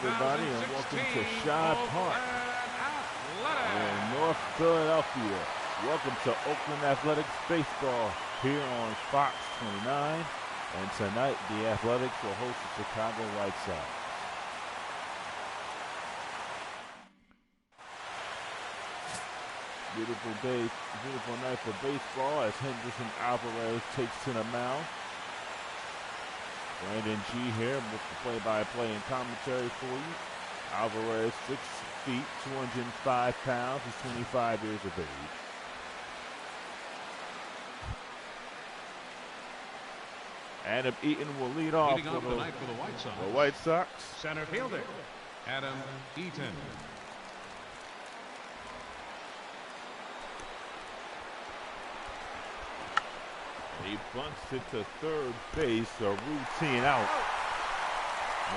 everybody, and welcome to Shibe Park in North Philadelphia. Welcome to Oakland Athletics baseball here on Fox 29. And tonight, the Athletics will host the Chicago White Sox. Beautiful day, beautiful night for baseball as Henderson Alvarez takes to the mound. Brandon G here with the play-by-play and commentary for you. Alvarez, 6 feet, 205 pounds. He's 25 years of age. Adam Eaton will lead off for the White Sox. Center fielder, Adam Eaton. He bunts it to third base, a routine out.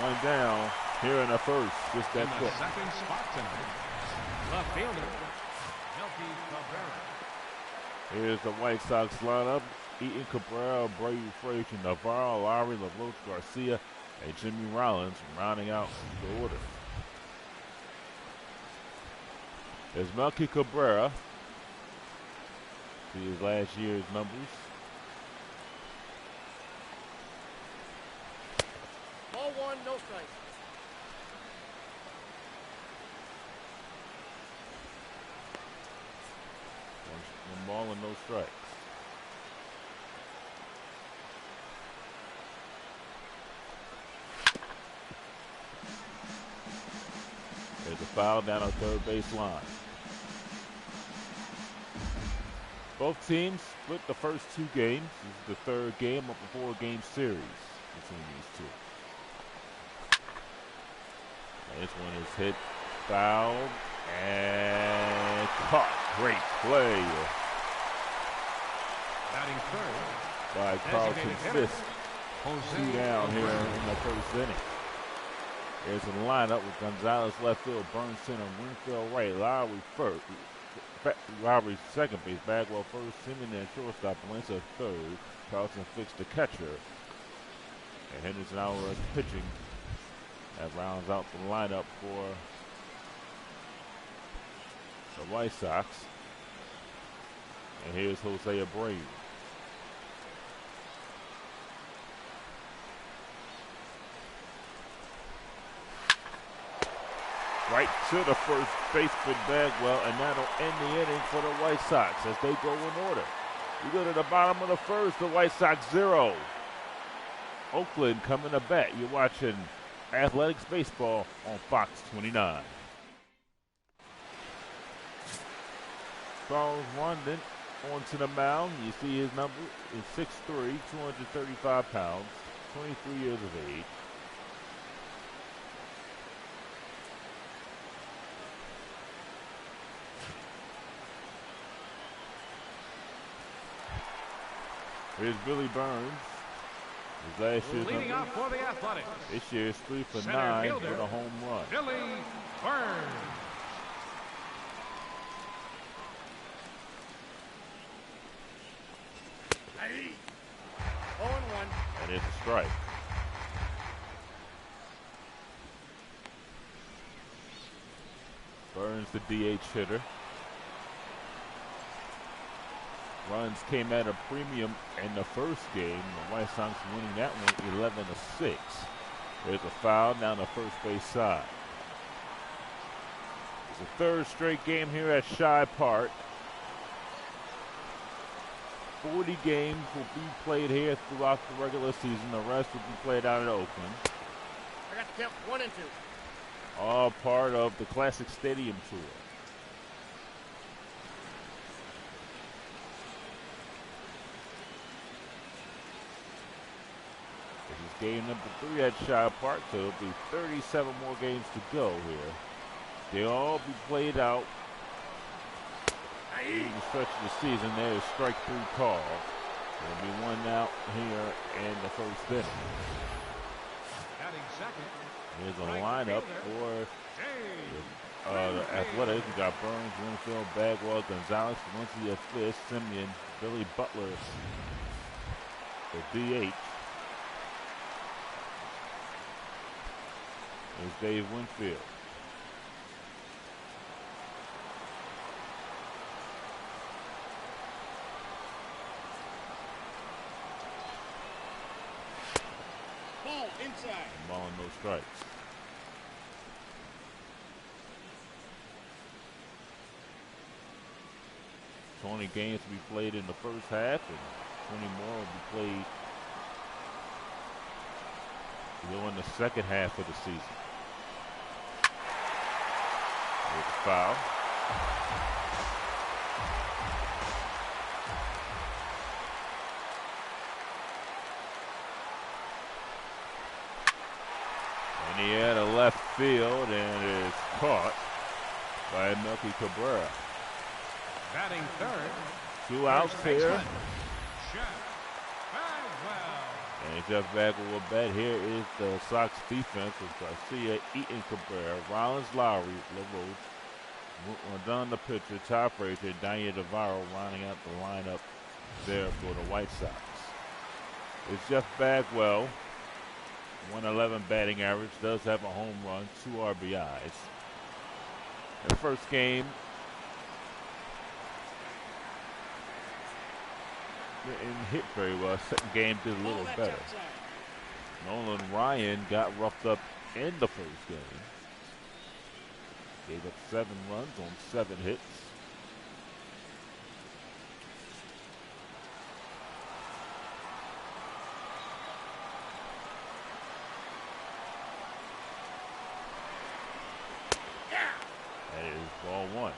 One down here in the first, just that quick. Second spot tonight, left fielder, Melky Cabrera. Here's the White Sox lineup. Eaton, Cabrera, Brady, Frazier, Navarro, Lowry, LaRoche, Garcia, and Jimmy Rollins rounding out the order. There's Melky Cabrera. See his last year's numbers. Ball one, no strike. One ball and no strikes. There's a foul down on third base line. Both teams split the first 2 games. This is the third game of a 4-game series between these two. This one is hit, fouled, and caught. Great play Batting third by Carlton Fisk. 2 down here in the first inning. There's a lineup with Gonzalez left field, Burns center, Winfield right, Lowry first, Lowry second base, Bagwell first, Simmons at shortstop, Valencia third, Carlton Fisk the catcher, and Henderson Alvarez pitching. That rounds out the lineup for the White Sox. And here's Jose Abreu. Right to the first baseman Bagwell, and that'll end the inning for the White Sox as they go in order. We go to the bottom of the first, the White Sox 0. Oakland coming to bat. You're watching Athletics baseball on Fox 29. Charles Rondon onto the mound. You see his number is 6'3", 235 pounds, 23 years of age. Here's Billy Burns. His last year's leading off for the Athletics. This year is 3 for Center 9 fielder, with a home run. Billy Burns. Hey. 0-1. And it's a strike. Burns the DH hitter. Runs came at a premium in the first game. The White Sox winning that one 11-6. There's a foul down the first base side. It's the third straight game here at Shibe Park. 40 games will be played here throughout the regular season. The rest will be played out in Oakland. I got the count 1 and 2. All part of the Classic Stadium Tour. Game number 3 at Shibe Park, so it'll be 37 more games to go here. They'll all be played out in the stretch of the season. There's strike 3 call. There'll be 1 out here in the first inning. Here's a lineup for the Athletics. We got Burns, Winfield, Bagwell, Gonzalez, Valencia, Fisk, Simeon, Billy Butler, the DH. is Dave Winfield. Ball inside. Ball and no strikes. So 20 games to be played in the first half, and 20 more will be played in the second half of the season. There's a foul. And he had a left field, and it is caught by Melky Cabrera. Batting third. 2 outs here. Jeff Bagwell. And Jeff Bagwell will bat. Here is the Sox defense with Garcia, Eaton, Cabrera, Rollins, Lowry, LaRoche, Rodon the pitcher, Ty Frazier, Daniel Navarro rounding out the lineup there for the White Sox. It's Jeff Bagwell, 111 batting average, does have a home run, 2 RBIs. The first game, didn't hit very well. Second game did a little better. Nolan Ryan got roughed up in the first game. Gave up 7 runs on 7 hits. That is ball 1.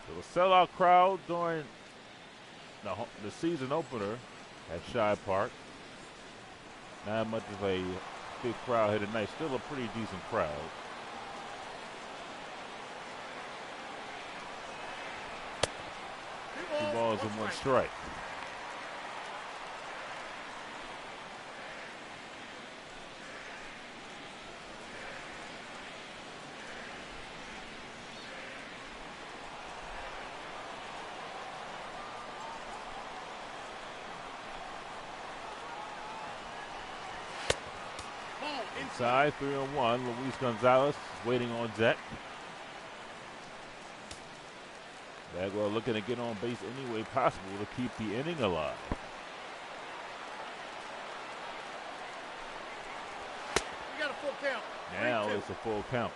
So the sellout crowd during the season opener at Shibe Park. Not much of a big crowd here tonight. Still a pretty decent crowd. 2 balls and 1 strike. Inside, 3-1. Luis Gonzalez is waiting on deck. Bagwell looking to get on base any way possible to keep the inning alive. You got a full count. Now it's a full count.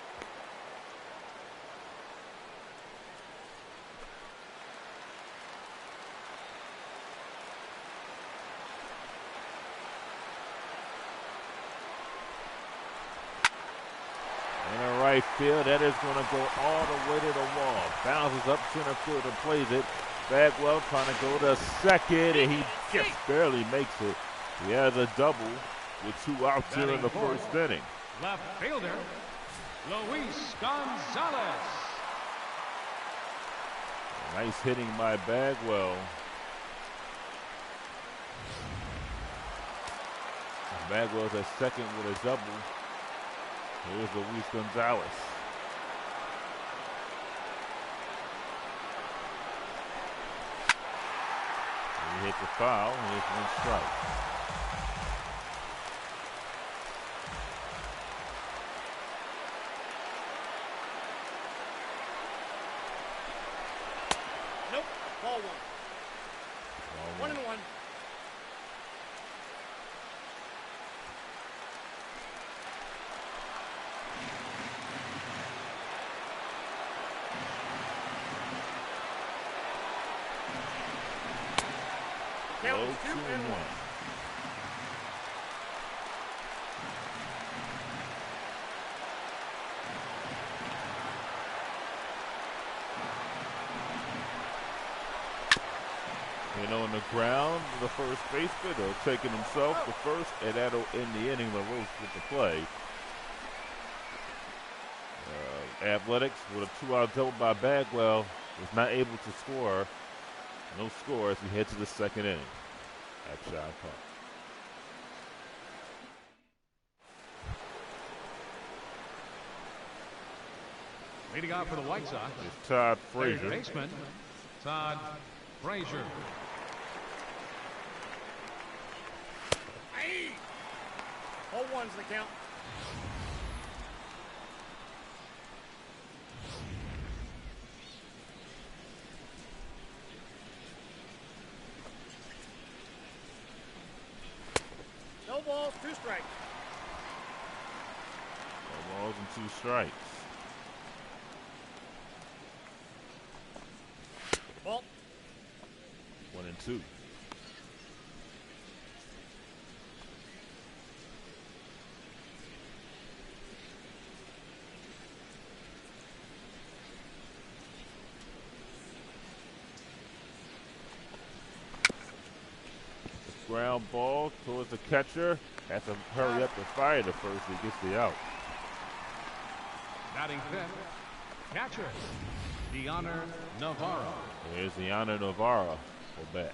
Right field, that is going to go all the way to the wall. Bounces up center field and plays it. Bagwell trying to go to second, and he just barely makes it. He has a double with 2 outs here in the first inning. Left fielder, Luis Gonzalez. Nice hitting by Bagwell. Bagwell's at second with a double. Here's Luis Gonzalez. He hit the foul, and here's 1 strike. Nope, ball 1. Ball 1-1. Count is 2-1. On the ground, the first baseman, taking himself the first, and that'll end the inning. LaRoche with the play. Athletics with a 2-out double by Bagwell was not able to score. No score as we head to the second inning at Shibe Park. Leading off for the White Sox. It's Todd Frazier. Third baseman, Todd Frazier. 0-1's the count. No balls, 2 strikes. No balls and 2 strikes. Ball. 1 and 2. Ground ball towards the catcher. Has to hurry up and fire the first. He gets the out. Batting fifth, catcher, Deanna Navarro. There's Deanna Navarro for bat.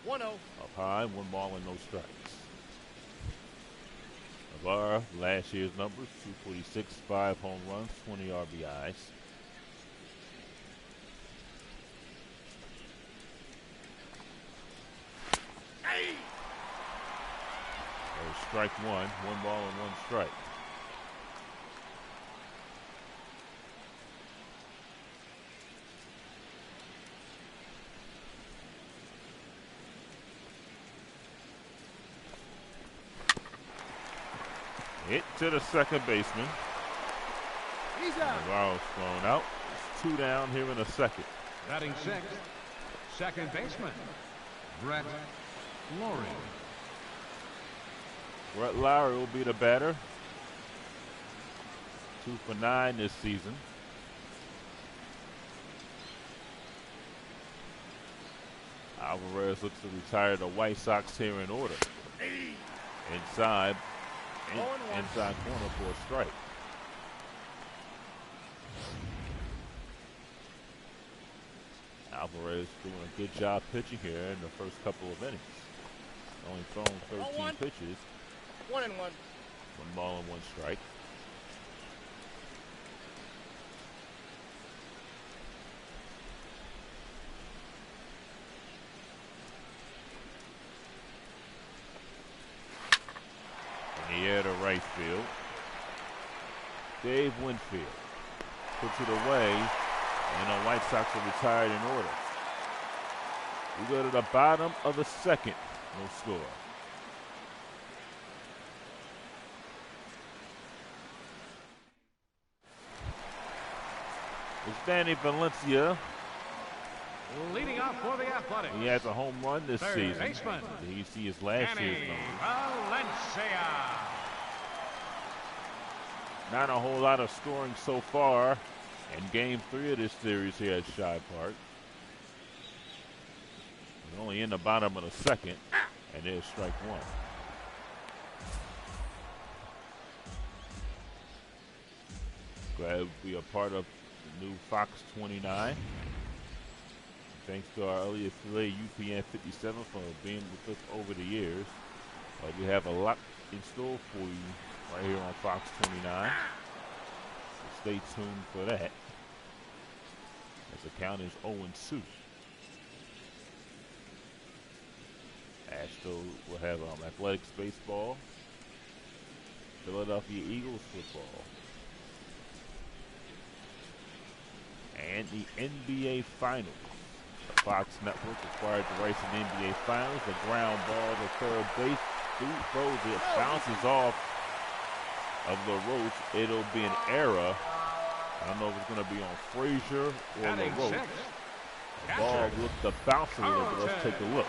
One 0. Up high, 1 ball and no strikes. Navarro, last year's numbers, 246, 5 home runs, 20 RBIs. Hey! There's strike 1, 1 ball and 1 strike. Hit to the second baseman. He's out. Navarro's thrown out. It's 2 down here in the second. Batting sixth, second baseman, Brett Lowry. Brett Lowry will be the batter. 2 for 9 this season. Alvarez looks to retire the White Sox here in order. Inside. Inside corner for a strike. Alvarez doing a good job pitching here in the first couple of innings. Only thrown 13 pitches. 1 and 1. 1 ball and 1 strike. In the air to right field. Dave Winfield puts it away, and the White Sox are retired in order. We go to the bottom of the second. No score. It's Danny Valencia. Leading off for the Athletics. He has a home run this Third season. baseman. Did he see his last year's Danny number? Valencia. Not a whole lot of scoring so far in Game 3 of this series here at Shibe Park. We're only in the bottom of the second, and there's strike 1. Glad to be a part of the new Fox 29. Thanks to our early affiliate UPN 57 for being with us over the years. We have a lot in store for you right here on Fox 29. So stay tuned for that. As the count is 0-2. Astros will have Athletics baseball. Philadelphia Eagles football. And the NBA Finals. The Fox Network acquired the rights to the NBA Finals. The ground ball to third base. Throws it, bounces off of LaRoche. It'll be an error. I don't know if it's going to be on Frazier or LaRoche. The ball looked to bounce a little bit. Let's take a look.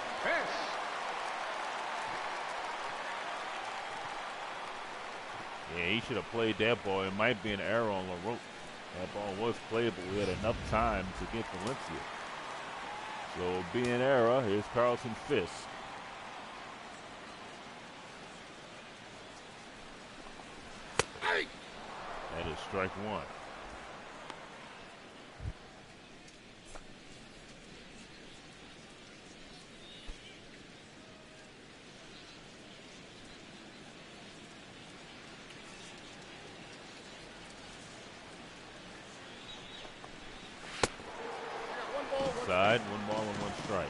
Yeah, he should have played that ball. It might be an error on LaRoche. That ball was playable. We had enough time to get Valencia. So it'll be an error. Here's Carlton Fisk. That is strike 1. Outside, 1 ball and 1 strike.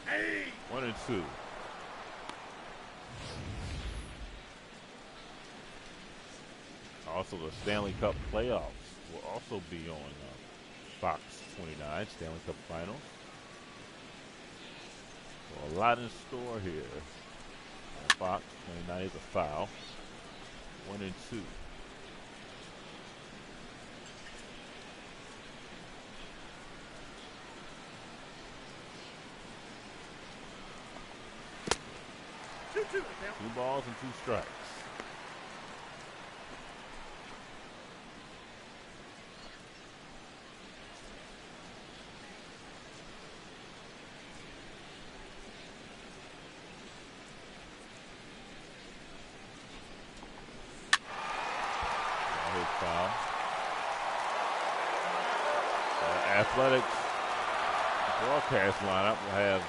Hey! 1-2. Also, the Stanley Cup playoffs will also be on Fox 29, Stanley Cup Finals. So a lot in store here. On Fox 29 is a foul. 1-2. Two 2 balls and 2 strikes. Foul. Athletics broadcast lineup will have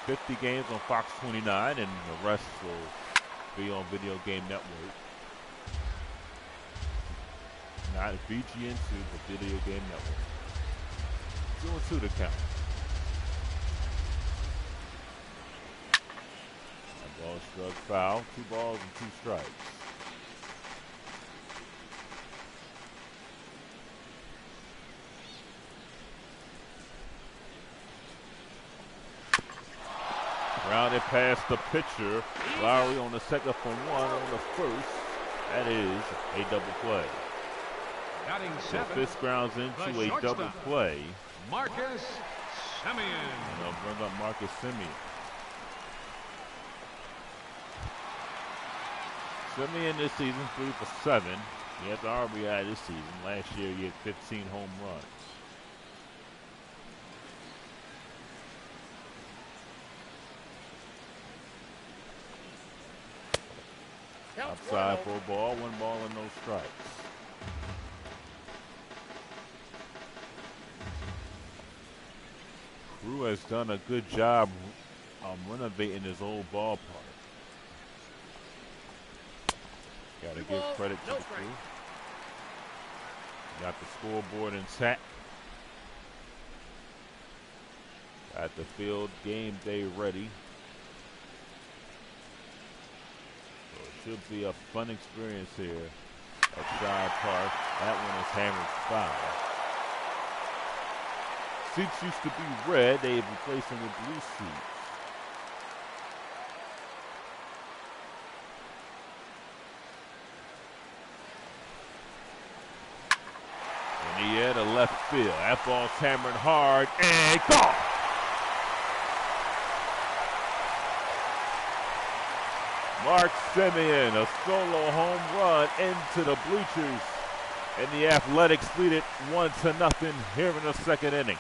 50 games on Fox 29, and the rest will be on Video Game Network. Not VGN2, but Video Game Network. 2-2 to count. That ball struck foul. 2 balls and 2 strikes. Grounded past the pitcher. Lowry on the second for 1 on the first. That is a double play. Batting So 7th, Fisk grounds into the a double shortstop. play. Marcus Semien. And they'll bring up Marcus Semien. Semien this season 3 for 7. He had the RBI this season. Last year he had 15 home runs. Outside for a ball, 1 ball and no strikes. Crew has done a good job renovating his old ballpark. Got to give credit to the crew. Got the scoreboard intact. Got the field game day ready. Should be a fun experience here at Shire Park. That one is hammered foul. Seats used to be red. They've replaced them with blue seats. And he had a left field. That ball's hammered hard and gone. Mark Semien, a solo home run into the bleachers, and the Athletics lead it 1-0 here in the second inning.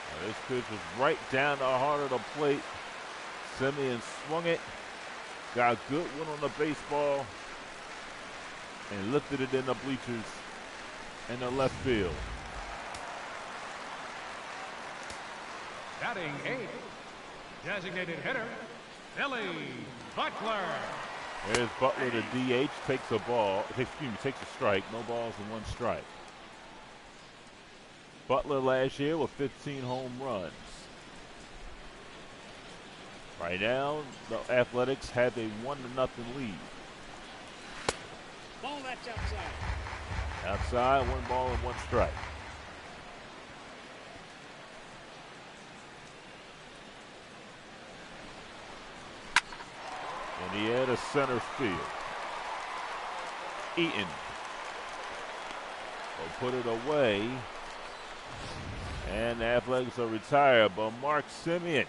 Now this pitch was right down the heart of the plate. Semien swung it, got Goodwin on the baseball, and lifted it in the bleachers in the left field. Batting 8th, designated hitter, Billy Butler. There's Butler, the DH, takes a strike. No balls and 1 strike. Butler last year with 15 home runs. Right now, the Athletics have a 1-0 lead. Ball that's outside. Outside, 1 ball and 1 strike. And he had a center field. Eaton will put it away. And the Athletics are retired, but Mark Semien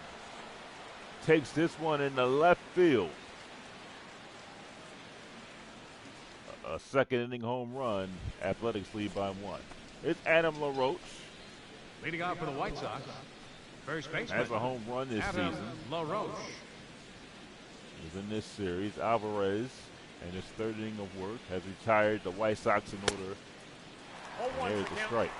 takes this one in the left field. A second inning home run. Athletics lead by 1. It's Adam LaRoche. Leading off for the White Sox, first baseman. Has a home run this Adam season. LaRoche. is in this series. Alvarez, in his third inning of work, has retired the White Sox in order. And there's a strike.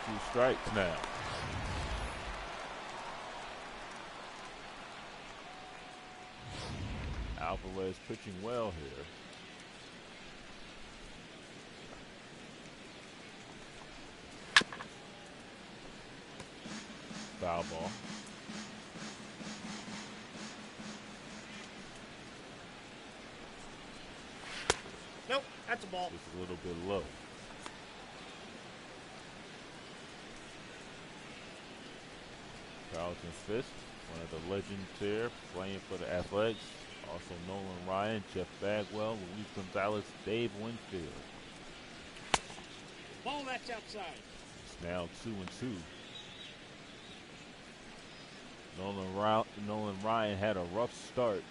Two strikes now. Alvarez pitching well here. Foul ball. Nope, that's a ball. Just a little bit low. Carlton Fisk, one of the legends here, playing for the Athletics. Also Nolan Ryan, Jeff Bagwell, Luis Gonzalez, Dave Winfield. Ball, that's outside. It's now 2-2. Nolan Ryan had a rough start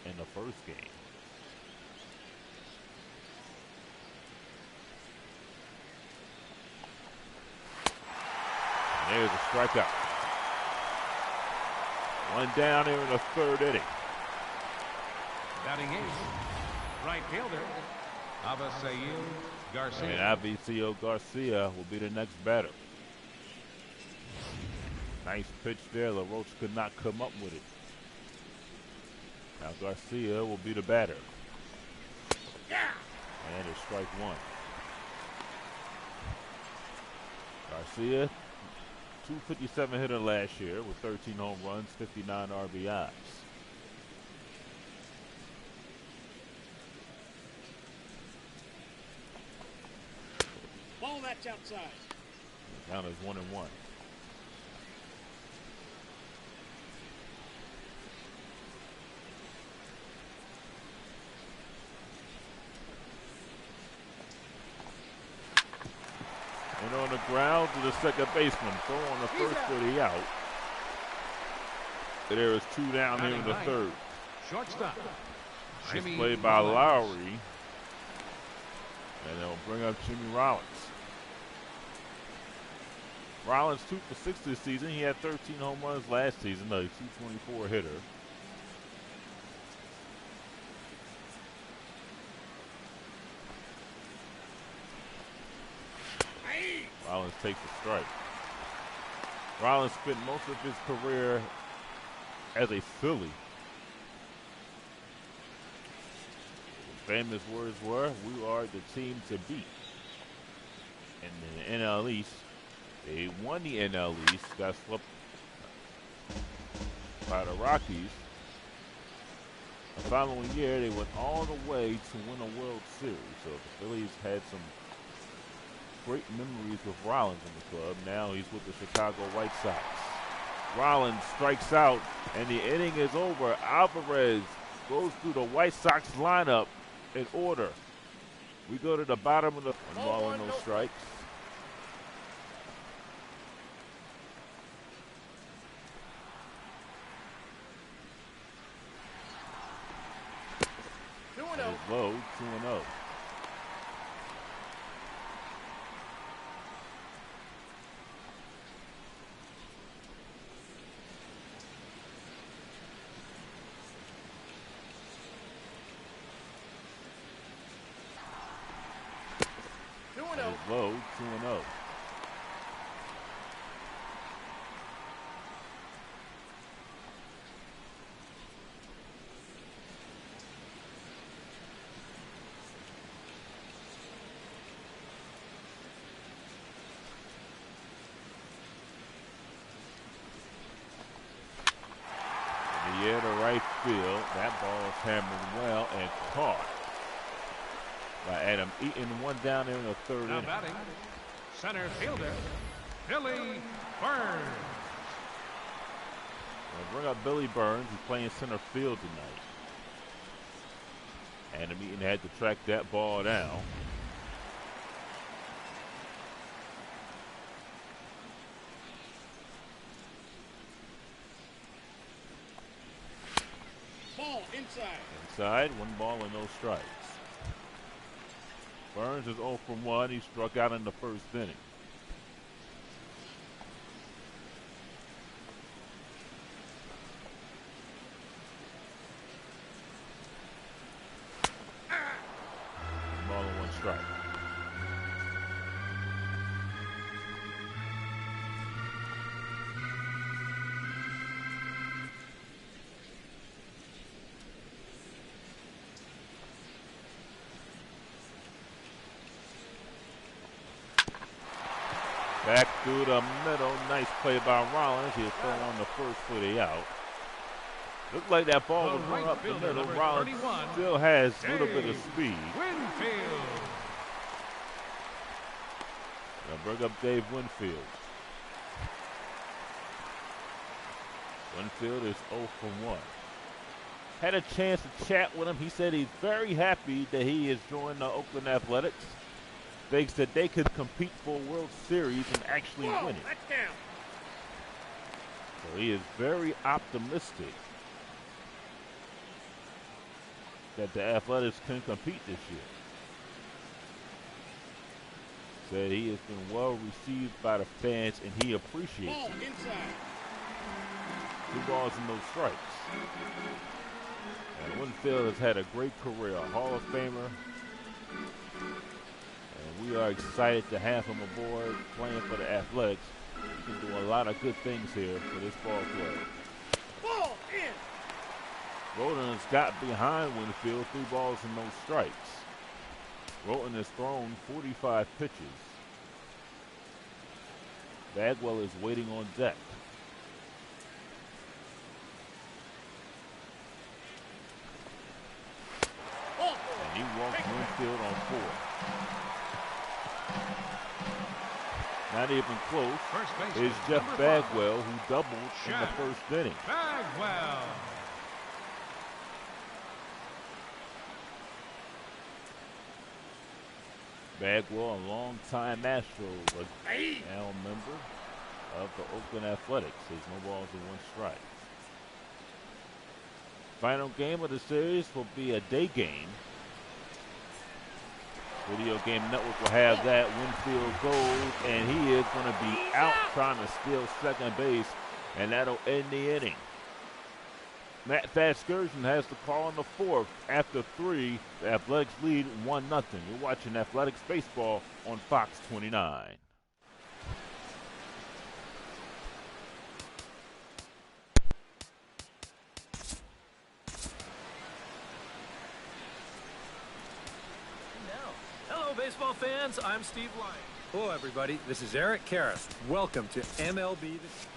in the first game. And there's a strikeout. One down here in the third inning. Batting eighth, right fielder, Avisail Garcia. And Avisail Garcia will be the next batter. Nice pitch there. LaRoche could not come up with it. Now Garcia will be the batter. Yeah. And it's strike one. Garcia, 257 hitter last year with 13 home runs, 59 RBIs. Ball, that's outside. Count is 1-1. And on the ground to the second baseman. Throw on the first for the out. There is two down here in the third. Shortstop. Nice Jimmy play by Rollins. Lowry. And they'll bring up Jimmy Rollins. Rollins 2 for 6 this season. He had 13 home runs last season, a 224 hitter. Rollins takes a strike. Rollins spent most of his career as a Philly. His famous words were, "We are the team to beat." And in the NL East, they won the NL East, got swept by the Rockies. The following year, they went all the way to win a World Series. So the Phillies had some great memories with Rollins in the club. Now he's with the Chicago White Sox. Rollins strikes out, and the inning is over. Alvarez goes through the White Sox lineup in order. We go to the bottom of the ball and no strikes. Low, 2-0. Low, 2-0. Yeah, to right field. That ball is hammered well and caught by Adam Eaton. One down there in the third Now inning. batting, center fielder, Billy Burns. We'll bring up Billy Burns, who's playing center field tonight. Adam Eaton had to track that ball down. Ball Inside. Inside, 1 ball and no strikes. Burns is 0 for 1. He struck out in the first inning. Ball and 1 strike. Back through the middle. Nice play by Rollins. He'll throw on the first for the out. Looked like that ball was going up the middle. Rollins still has a little bit of speed. Winfield. Now bring up Dave Winfield. Winfield is 0 for 1. Had a chance to chat with him. He said he's very happy that he has joined the Oakland Athletics. Thinks that they could compete for a World Series and actually win it. That's down. So he is very optimistic that the Athletics can compete this year. Said he has been well received by the fans and he appreciates Ball it. inside. 2 balls and no strikes. And Winfield has had a great career, a Hall of Famer. And we are excited to have him aboard playing for the Athletics. He can do a lot of good things here for this ball club. Ball in. Rolton has got behind Winfield, 3 balls and no strikes. Rolton has thrown 45 pitches. Bagwell is waiting on deck. And he walks Winfield on 4. Not even close. First base Is Jeff number 5. Bagwell, who doubled in the Jeff first inning. Bagwell. Bagwell, a long-time Astros, now a member of the Oakland Athletics. There's no balls and 1 strike. Final game of the series will be a day game. Video Game Network will have that. Winfield goes, and he is going to be out trying to steal second base, and that'll end the inning. Matt Vasgersian has the call in the 4th. After 3, the Athletics lead 1-0. You're watching Athletics Baseball on Fox 29. Hello, baseball fans. I'm Steve Lyon. Hello, everybody. This is Eric Karras. Welcome to MLB The Show.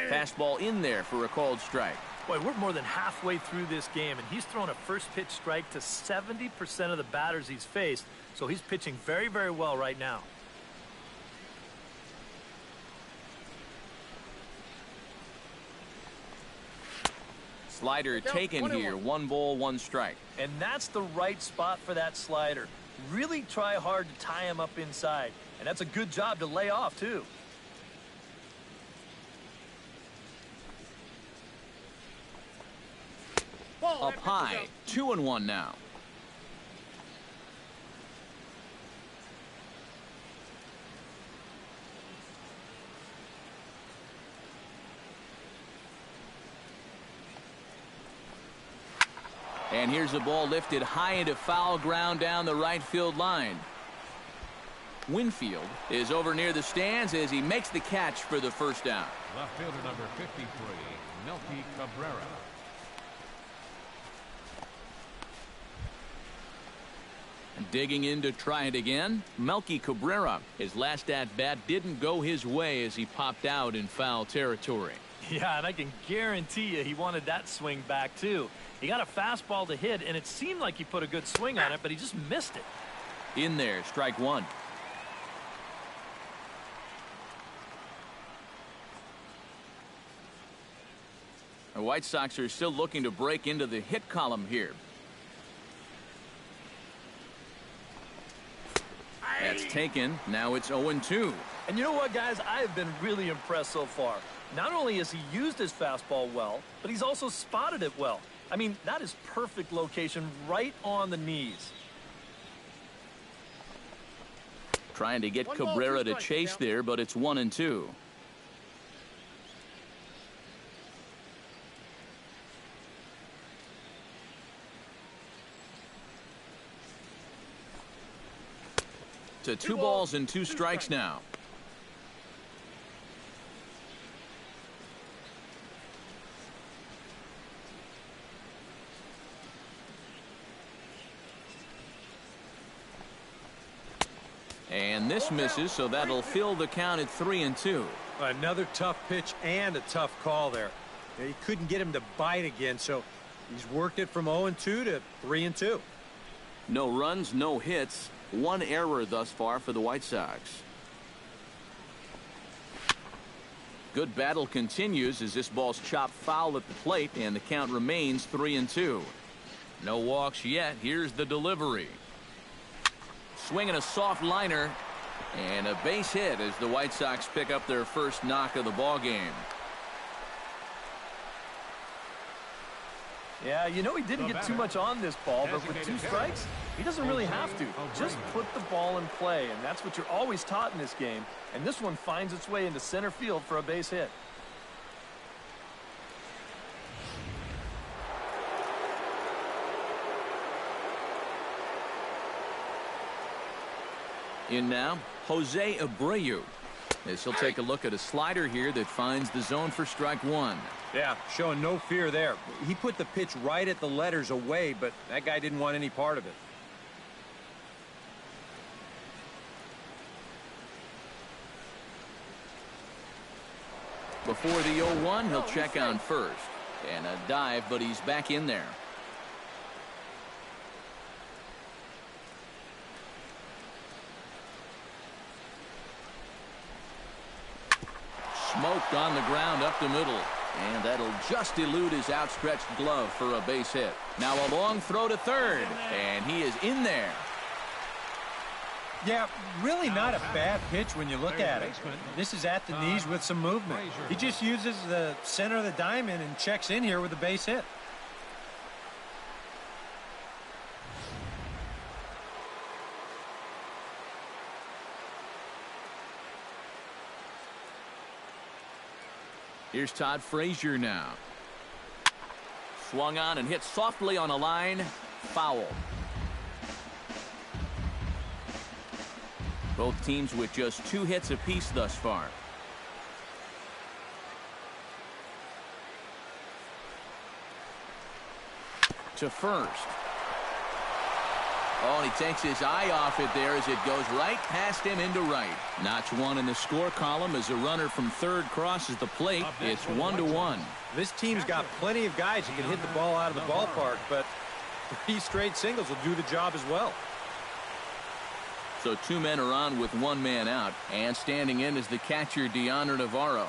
Fastball in there for a called strike. Boy, we're more than halfway through this game, and he's thrown a first pitch strike to 70% of the batters he's faced, so he's pitching very, very well right now. Slider taken here. 1 ball, 1 strike. And that's the right spot for that slider. Really try hard to tie him up inside, and that's a good job to lay off, too. Ball. Up high. 2-1 now. And here's the ball lifted high into foul ground down the right field line. Winfield is over near the stands as he makes the catch for the first down. Left fielder number 53, Melky Cabrera. Digging in to try it again, Melky Cabrera. His last at-bat didn't go his way as he popped out in foul territory. Yeah, and I can guarantee you he wanted that swing back, too. He got a fastball to hit, and it seemed like he put a good swing on it, but he just missed it. In there, strike 1. The White Sox are still looking to break into the hit column here. That's taken. Now it's 0-2. And you know what, guys? I have been really impressed so far. Not only has he used his fastball well, but he's also spotted it well. I mean, that is perfect location right on the knees. Trying to get Cabrera to chase there, but it's 1-2. To 2 balls and 2 strikes now. And this misses, so that'll fill the count at 3-2. Another tough pitch and a tough call there. He couldn't get him to bite again, so he's worked it from 0-2 to 3-2. No runs, no hits. 1 error thus far for the White Sox. Good battle continues as this ball's chopped foul at the plate, and the count remains 3-2. No walks yet. Here's the delivery. Swinging a soft liner, and a base hit as the White Sox pick up their first knock of the ball game. Yeah, you know, he didn't get too much on this ball, but with 2 strikes, he doesn't really have to. Just put the ball in play, and that's what you're always taught in this game. And this one finds its way into center field for a base hit. In now, Jose Abreu, as he'll take a look at a slider here that finds the zone for strike 1. Yeah, showing no fear there. He put the pitch right at the letters away, but that guy didn't want any part of it. Before the 0-1, he'll check on first. And a dive, but he's back in there. Smoked on the ground up the middle. And that'll just elude his outstretched glove for a base hit. Now a long throw to third. And he is in there. Yeah, really not a bad pitch when you look at it. This is at the knees with some movement. He just uses the center of the diamond and checks in here with a base hit. Here's Todd Frazier now. Swung on and hit softly on a line. Foul. Both teams with just 2 hits apiece thus far. To first. Oh, and he takes his eye off it there as it goes right past him into right. Notch 1 in the score column as a runner from third crosses the plate. It's 1-1. This team's got plenty of guys who can hit the ball out of the ballpark, but 3 straight singles will do the job as well. So 2 men are on with 1 man out, and standing in is the catcher Deoner Navarro.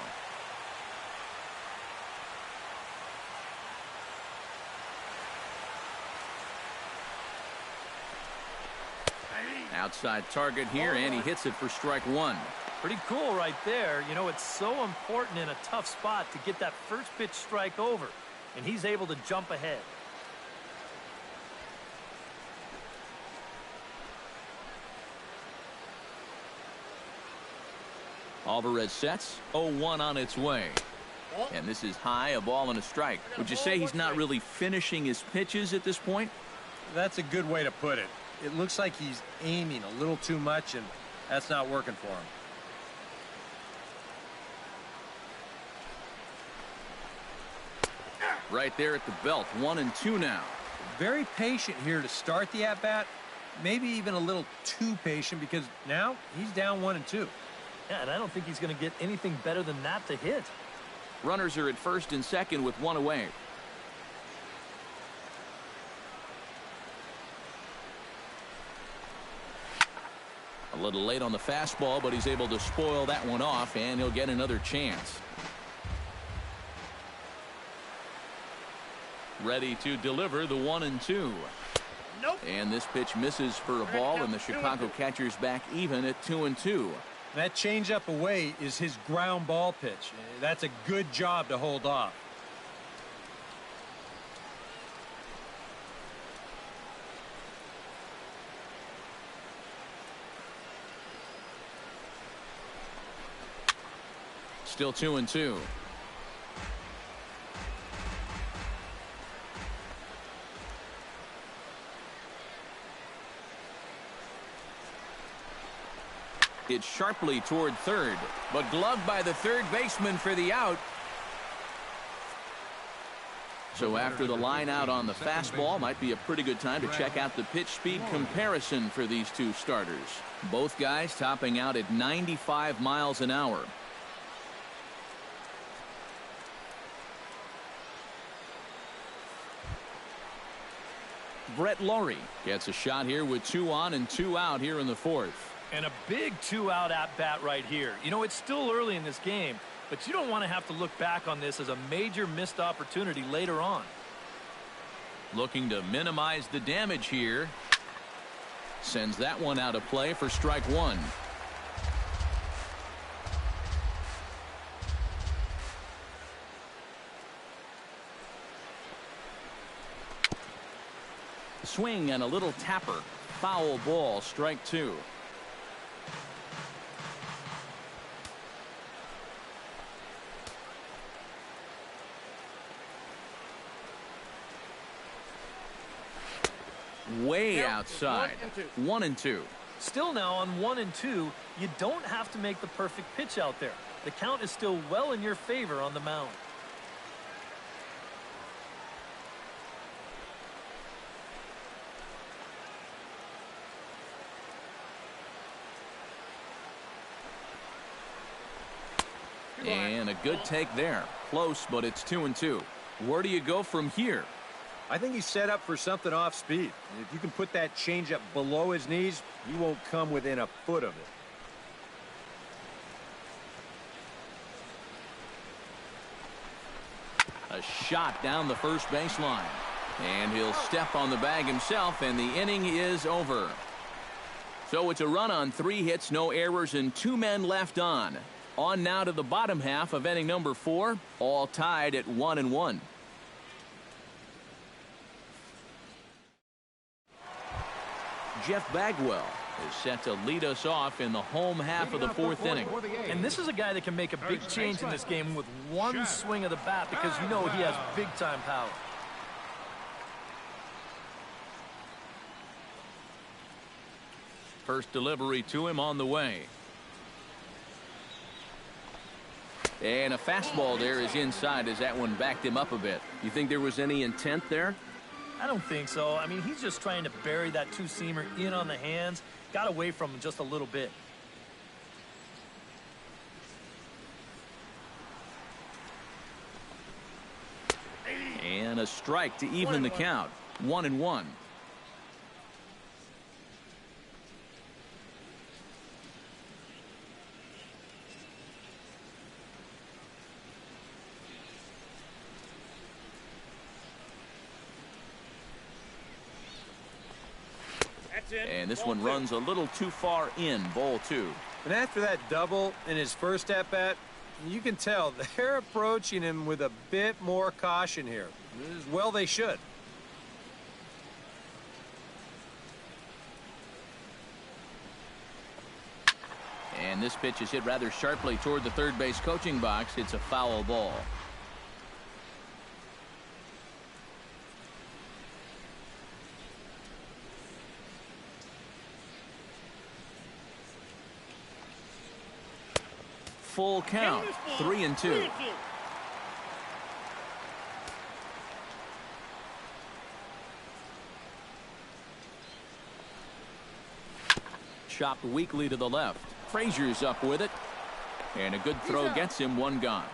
Outside target here, and he hits it for strike 1. Pretty cool right there. You know, it's so important in a tough spot to get that first pitch strike over, and he's able to jump ahead. Alvarez sets, 0-1 on its way. And this is high, a ball and a strike. Would you say he's not really finishing his pitches at this point? That's a good way to put it. It looks like he's aiming a little too much, and that's not working for him. Right there at the belt, 1-2 now. Very patient here to start the at-bat. Maybe even a little too patient because now he's down 1-2. Yeah, and I don't think he's going to get anything better than that to hit. Runners are at first and second with 1 away. A little late on the fastball, but he's able to spoil that one off, and he'll get another chance. Ready to deliver the 1-2. Nope. And this pitch misses for a ball, and the Chicago catcher's back even at 2-2. That changeup away is his ground ball pitch. That's a good job to hold off. Still 2-2. It's sharply toward third, but gloved by the third baseman for the out. So after the line out on the fastball, might be a pretty good time to check out the pitch speed comparison for these two starters. Both guys topping out at 95 miles an hour. Brett Laurie gets a shot here with 2 on and 2 out here in the fourth. And a big 2-out at-bat right here. You know, it's still early in this game, but you don't want to have to look back on this as a major missed opportunity later on. Looking to minimize the damage here. Sends that one out of play for strike one. Swing and a little tapper. Foul ball, strike two. Way outside. 1-2. Still now on 1-2, you don't have to make the perfect pitch out there. The count is still well in your favor on the mound. And a good take there. Close, but it's 2-2. Where do you go from here? I think he's set up for something off speed. If you can put that changeup below his knees, he won't come within a foot of it. A shot down the first baseline. And he'll step on the bag himself, and the inning is over. So it's a run on 3 hits, no errors, and 2 men left on. On now to the bottom half of inning number 4, all tied at 1-1. Jeff Bagwell is set to lead us off in the home half of the 4th inning. And this is a guy that can make a big change in this game with one swing of the bat, because you know he has big-time power. First delivery to him on the way. And a fastball there is inside as that one backed him up a bit. You think there was any intent there? I don't think so. I mean, he's just trying to bury that two-seamer in on the hands. Got away from him just a little bit. And a strike to even the count. 1-1. And this one runs a little too far in, ball 2. And after that double in his first at-bat, you can tell they're approaching him with a bit more caution here. As well they should. And this pitch is hit rather sharply toward the third base coaching box. It's a foul ball. Full count, 3-2. Chopped weakly to the left. Frazier's up with it. And a good throw gets him one gone.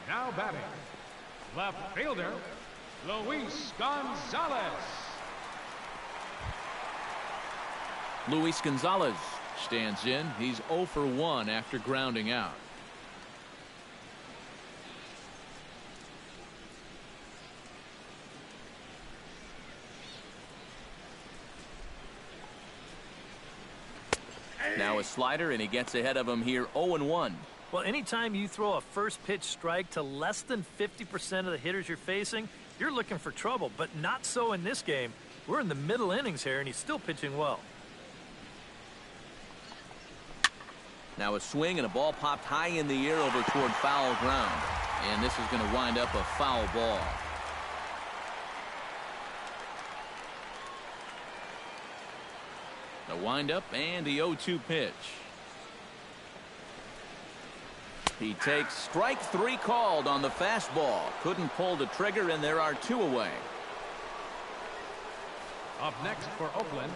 Now batting, left fielder, Luis Gonzalez. Luis Gonzalez stands in. He's 0 for 1 after grounding out. Now a slider, and he gets ahead of him here 0-1. Well, anytime you throw a first pitch strike to less than 50% of the hitters you're facing, you're looking for trouble, but not so in this game. We're in the middle innings here, and he's still pitching well. Now a swing, and a ball popped high in the air over toward foul ground. And this is going to wind up a foul ball. The windup and the 0-2 pitch. He takes strike 3 called on the fastball. Couldn't pull the trigger, and there are 2 away. Up next for Oakland,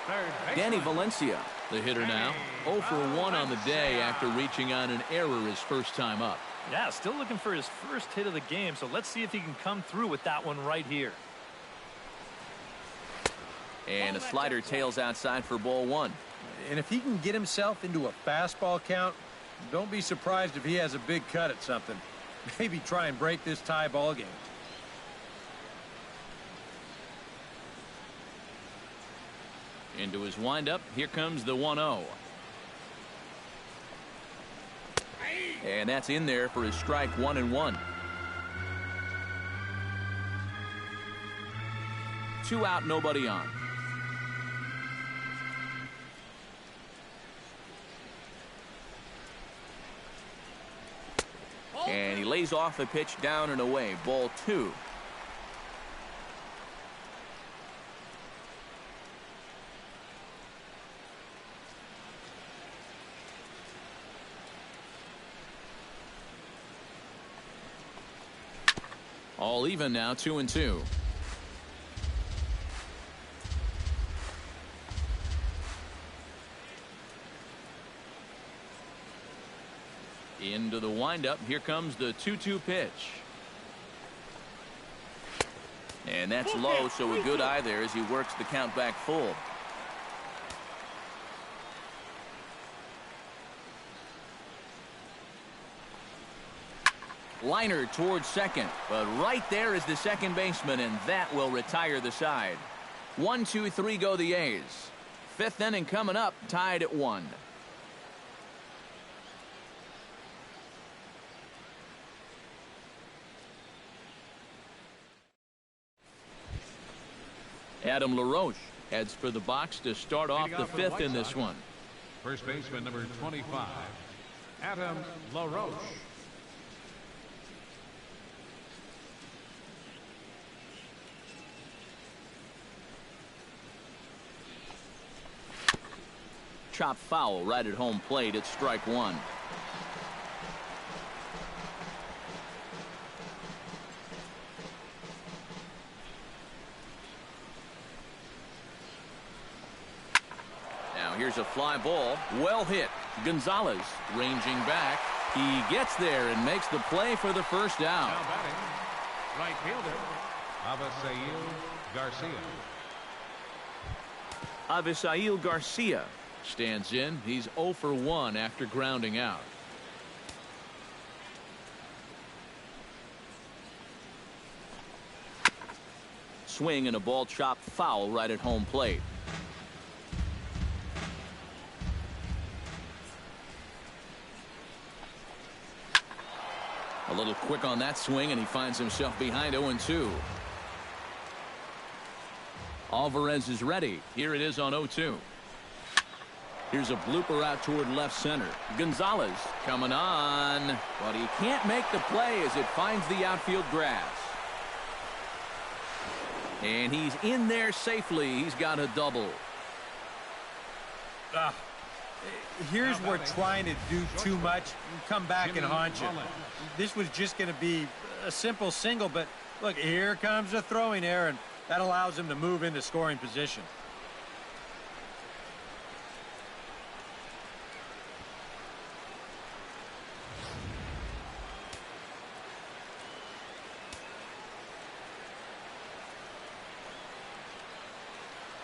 third baseman Danny Valencia, the hitter now. 0 for 1 on the day after reaching on an error his first time up. Yeah, still looking for his first hit of the game, so let's see if he can come through with that one right here. And a slider tails outside for ball 1. And if he can get himself into a fastball count, don't be surprised if he has a big cut at something. Maybe try and break this tie ball game. Into his windup, here comes the 1-0. And that's in there for his strike 1-1. 2 out, nobody on. And he lays off a pitch down and away. Ball 2. All even now, 2-2. Into the windup. Here comes the 2-2 pitch. And that's low, so a good eye there as he works the count back full. Liner towards second, but right there is the second baseman, and that will retire the side. 1, 2, 3 go the A's. 5th inning coming up, tied at 1. Adam LaRoche heads for the box to start off the 5th in this one. First baseman number 25, Adam LaRoche. Chop foul right at home plate. It's strike 1. Now here's a fly ball. Well hit. Gonzalez ranging back. He gets there and makes the play for the first down. Now batting, right fielder, Avisail Garcia. Avisail Garcia stands in. He's 0 for 1 after grounding out. Swing and a ball chopped foul right at home plate. A little quick on that swing, and he finds himself behind 0-2. Alvarez is ready. Here it is on 0-2. Here's a blooper out toward left center. Gonzalez coming on, but he can't make the play as it finds the outfield grass. And he's in there safely. He's got a double. Here's where trying to do too much and come back and haunt you. This was just going to be a simple single, but look, here comes a throwing error, and that allows him to move into scoring position.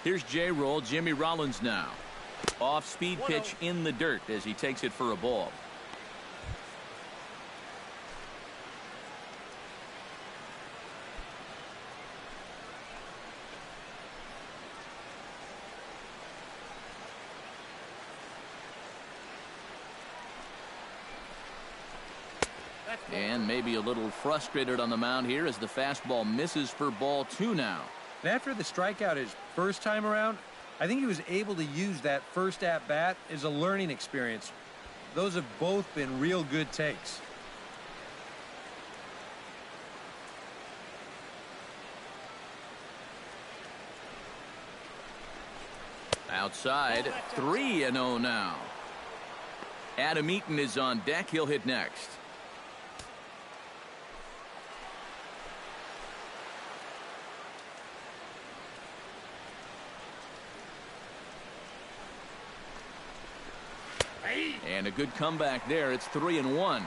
Here's J-roll. Jimmy Rollins now. Off-speed pitch in the dirt as he takes it for a ball. And maybe a little frustrated on the mound here as the fastball misses for ball 2 now. And after the strikeout his first time around, I think he was able to use that first at-bat as a learning experience. Those have both been real good takes. Outside, 3-0 now. Adam Eaton is on deck. He'll hit next. And a good comeback there. It's 3-1.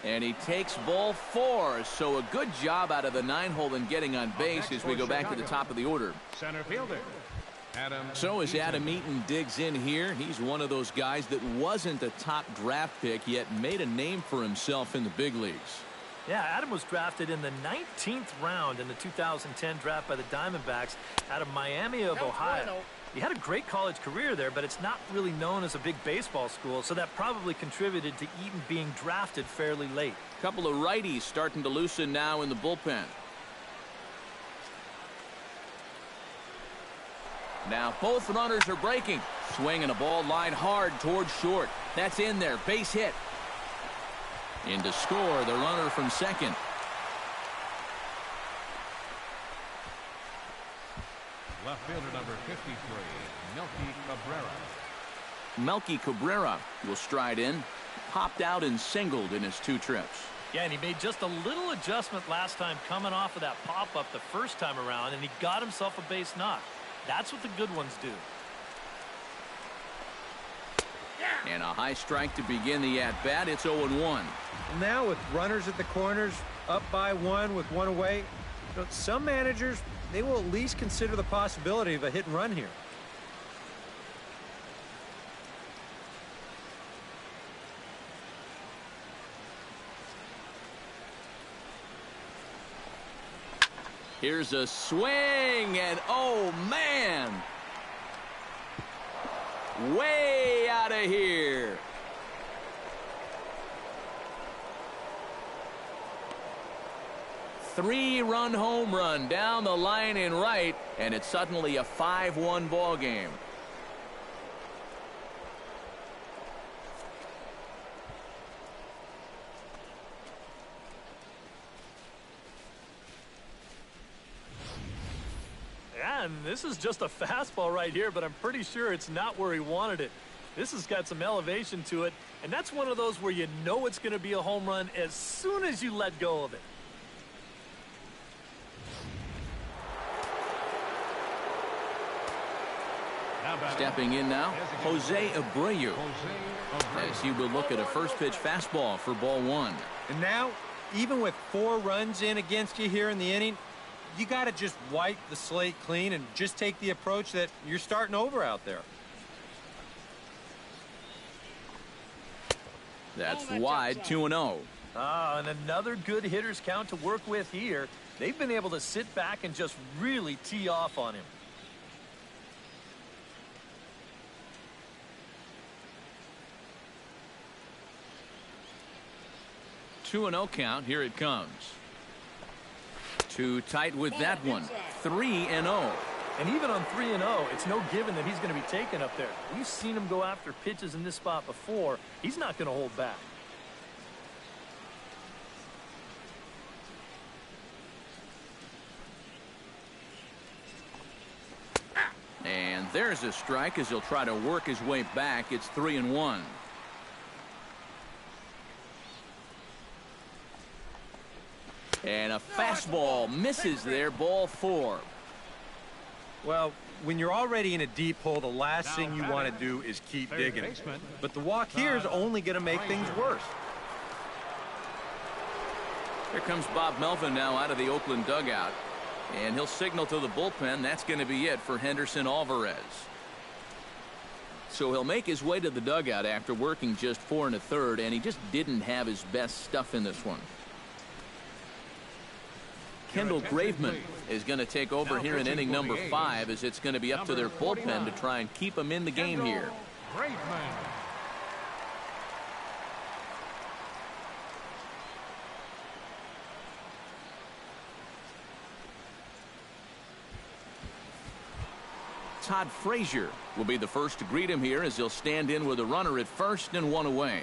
And he takes ball 4. So a good job out of the 9-hole in getting on base as we go back to the top of the order. Center fielder. So as Adam Eaton digs in here, he's one of those guys that wasn't a top draft pick yet made a name for himself in the big leagues. Yeah, Adam was drafted in the 19th round in the 2010 draft by the Diamondbacks out of Miami of Ohio. He had a great college career there, but it's not really known as a big baseball school, so that probably contributed to Eaton being drafted fairly late. Couple of righties starting to loosen now in the bullpen. Now both runners are breaking. Swing and a ball line hard towards short. That's in there. Base hit. In to score the runner from second. Left fielder number 53, Melky Cabrera. Melky Cabrera will stride in. Popped out and singled in his 2 trips. Yeah, and he made just a little adjustment last time coming off of that pop-up the first time around, and he got himself a base knock. That's what the good ones do. And a high strike to begin the at-bat. It's 0-1. Now with runners at the corners, up by 1 with 1 away, you know, some managers, they will at least consider the possibility of a hit and run here. Here's a swing, and oh man, way out of here. Three-run home run down the line in right, and it's suddenly a 5-1 ball game. And this is just a fastball right here, but I'm pretty sure it's not where he wanted it. This has got some elevation to it, and that's one of those where you know it's going to be a home run as soon as you let go of it. Stepping in now, Jose Abreu, as he will look at a first pitch fastball for ball 1. And now, even with 4 runs in against you here in the inning, you got to just wipe the slate clean and just take the approach that you're starting over out there. That's wide, 2-0. And another good hitter's count to work with here. They've been able to sit back and just really tee off on him. Two 2-0 count. Here it comes. Too tight with that one. 3-0. And even on 3-0, it's no given that he's going to be taken up there. We've seen him go after pitches in this spot before. He's not going to hold back. And there's a strike as he'll try to work his way back. It's 3-1. And a fastball misses there, ball 4. Well, when you're already in a deep hole, the last thing you want to do is keep digging. But the walk here is only going to make things worse. Here comes Bob Melvin now out of the Oakland dugout. And he'll signal to the bullpen. That's going to be it for Henderson Alvarez. So he'll make his way to the dugout after working just 4 1/3, and he just didn't have his best stuff in this one. Kendall Graveman is going to take over here in inning number 5, as it's going to be up to their bullpen to try and keep them in the game here. Graveman. Todd Frazier will be the first to greet him here, as he'll stand in with a runner at first and 1 away.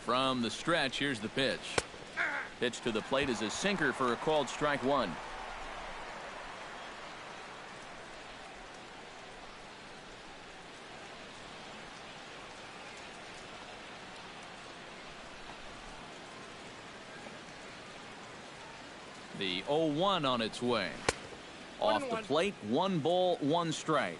From the stretch, here's the pitch. Pitch to the plate is a sinker for a called strike 1. The 0-1 on its way. Off the plate, 1 ball, 1 strike.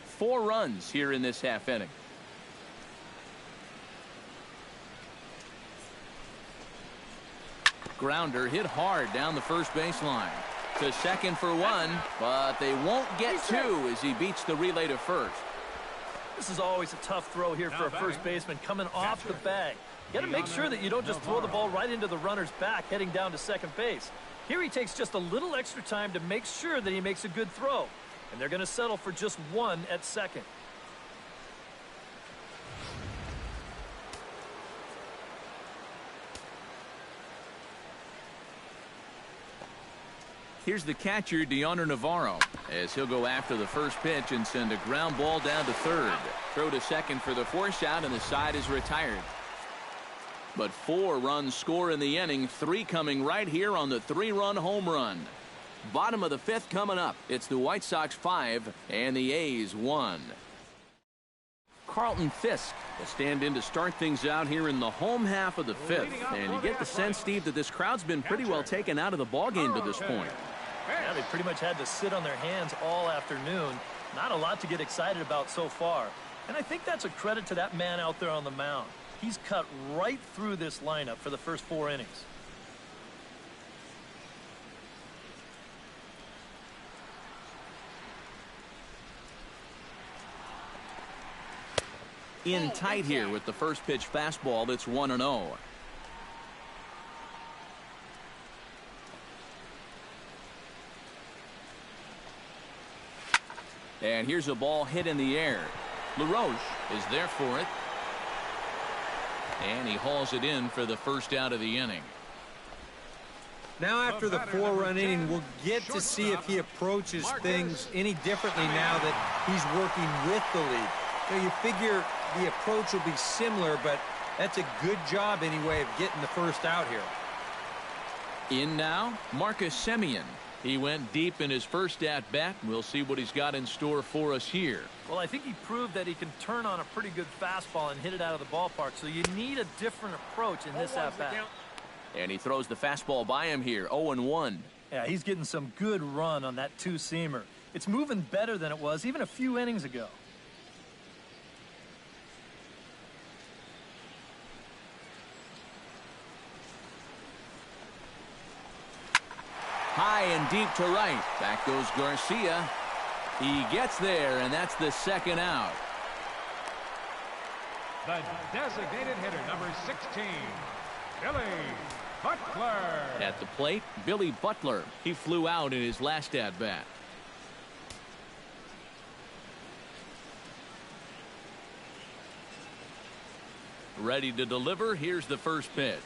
Four runs here in this half inning. Grounder hit hard down the first baseline. To second for 1, but they won't get 2 as he beats the relay to first. This is always a tough throw here for a first baseman coming off the bag. You got to make sure that you don't just throw the ball right into the runner's back heading down to second base. Here he takes just a little extra time to make sure that he makes a good throw. And they're going to settle for just 1 at second. Here's the catcher, Deoner Navarro, as he'll go after the first pitch and send a ground ball down to third. Throw to second for the force out, and the side is retired. But 4 runs score in the inning, 3 coming right here on the 3-run home run. Bottom of the 5th coming up. It's the White Sox 5 and the A's 1. Carlton Fisk will stand in to start things out here in the home half of the 5th. And you get the sense, Steve, that this crowd's been pretty well taken out of the ballgame to this point. Yeah, they pretty much had to sit on their hands all afternoon. Not a lot to get excited about so far. And I think that's a credit to that man out there on the mound. He's cut right through this lineup for the first 4 innings. In tight here with the first pitch fastball that's 1-0. And here's a ball hit in the air. LaRoche is there for it. And he hauls it in for the first out of the inning. Now after the 4-run inning, we'll get to see if he approaches things any differently now that he's working with the lead. You figure the approach will be similar, but that's a good job anyway of getting the first out here. In now, Marcus Semien. He went deep in his first at-bat. We'll see what he's got in store for us here. Well, I think he proved that he can turn on a pretty good fastball and hit it out of the ballpark, so you need a different approach in this at-bat. And he throws the fastball by him here, 0-1. Yeah, he's getting some good run on that 2-seamer. It's moving better than it was even a few innings ago. High and deep to right. Back goes Garcia. He gets there, and that's the second out. The designated hitter, number 16, Billy Butler. At the plate, Billy Butler. He flew out in his last at-bat. Ready to deliver. Here's the first pitch.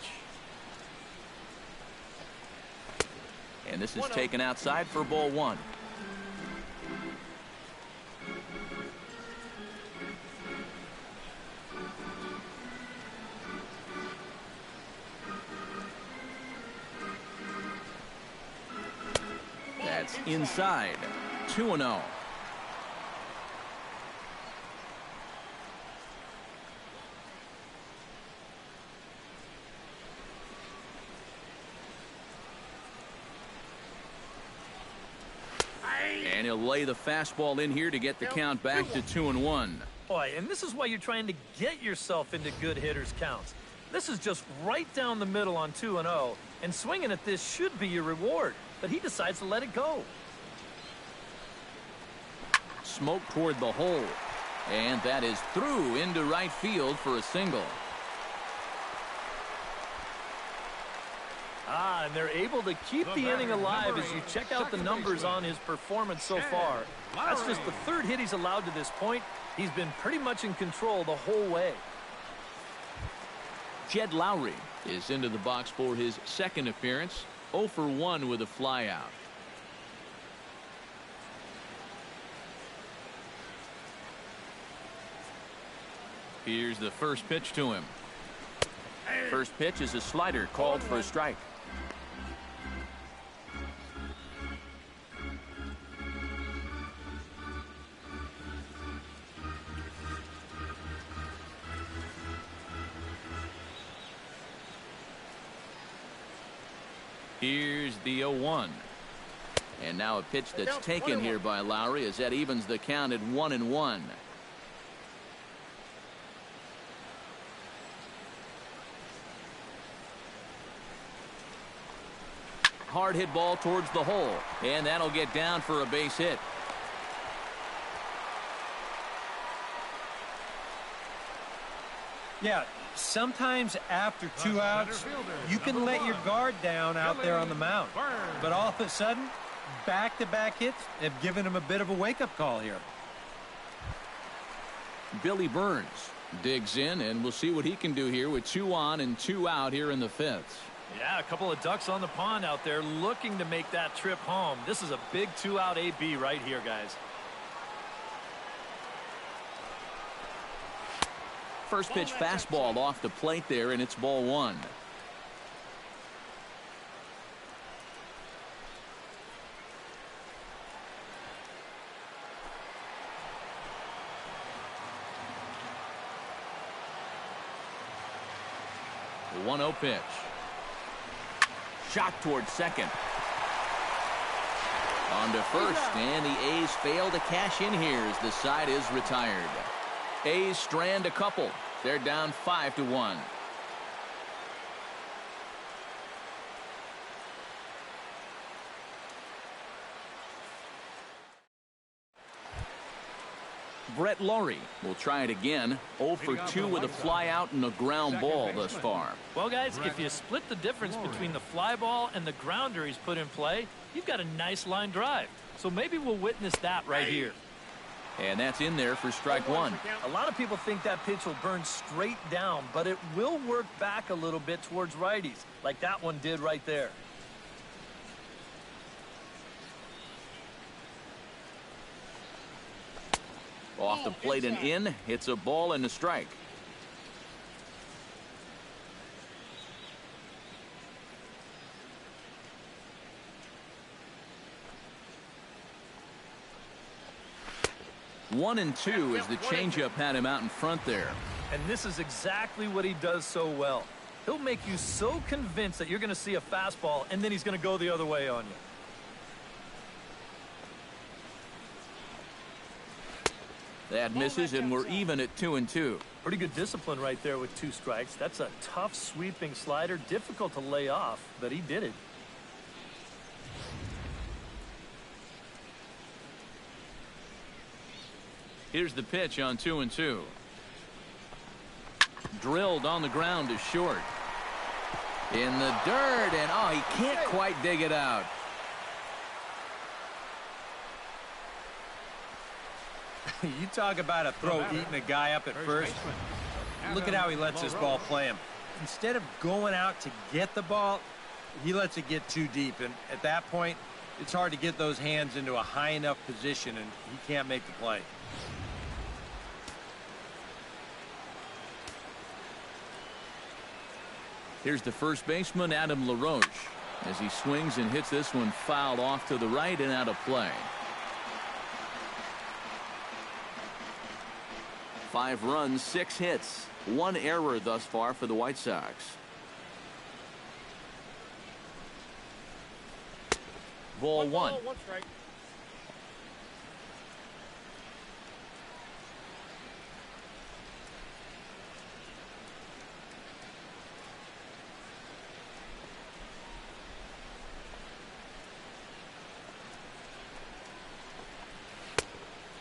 And this is taken outside for ball 1. That's inside. 2-0. And he'll lay the fastball in here to get the count back to 2-1. Boy, and this is why you're trying to get yourself into good hitters' counts. This is just right down the middle on 2-0, and swinging at this should be your reward, but he decides to let it go. Smoke toward the hole, and that is through into right field for a single. And they're able to keep the inning alive as you check out the numbers on his performance so far. That's just the third hit he's allowed to this point. He's been pretty much in control the whole way. Jed Lowry is into the box for his second appearance. 0 for 1 with a flyout. Here's the first pitch to him. First pitch is a slider called for a strike. Here's the 0-1. And now a pitch that's taken here by Lowry as that evens the count at 1-1. Hard hit ball towards the hole, and that'll get down for a base hit. Yeah, sometimes after 2 outs, you can let your guard down out there on the mound. But all of a sudden, back-to-back hits have given him a bit of a wake-up call here. Billy Burns digs in, and we'll see what he can do here with 2 on and 2 out here in the 5th. Yeah, a couple of ducks on the pond out there looking to make that trip home. This is a big 2-out AB right here, guys. First pitch fastball off the plate there, and it's ball 1. The 1-0 pitch. Shot towards second. On to first, and the A's fail to cash in here as the side is retired. A's strand a couple. They're down 5-1. Brett Laurie will try it again. 0 for 2 with a fly out and a ground ball thus far. Well, guys, if you split the difference between the fly ball and the grounder he's put in play, you've got a nice line drive. So maybe we'll witness that right here. And that's in there for strike 1. A lot of people think that pitch will burn straight down, but it will work back a little bit towards righties, like that one did right there. Off the plate and in. It's a ball and a strike. One and two as the changeup had him out in front there. And this is exactly what he does so well. He'll make you so convinced that you're going to see a fastball, and then he's going to go the other way on you. That misses, and we're even at 2-2. Pretty good discipline right there with 2 strikes. That's a tough sweeping slider, difficult to lay off, but he did it. Here's the pitch on 2-2. Drilled on the ground to short. In the dirt, and oh, he can't quite dig it out. You talk about a throw eating a guy up at first. Look at how he lets this ball play him. Instead of going out to get the ball, he lets it get too deep. And at that point, it's hard to get those hands into a high enough position, and he can't make the play. Here's the first baseman, Adam LaRoche, as he swings and hits this one fouled off to the right and out of play. 5 runs, 6 hits, 1 error thus far for the White Sox. Ball 1. Strike.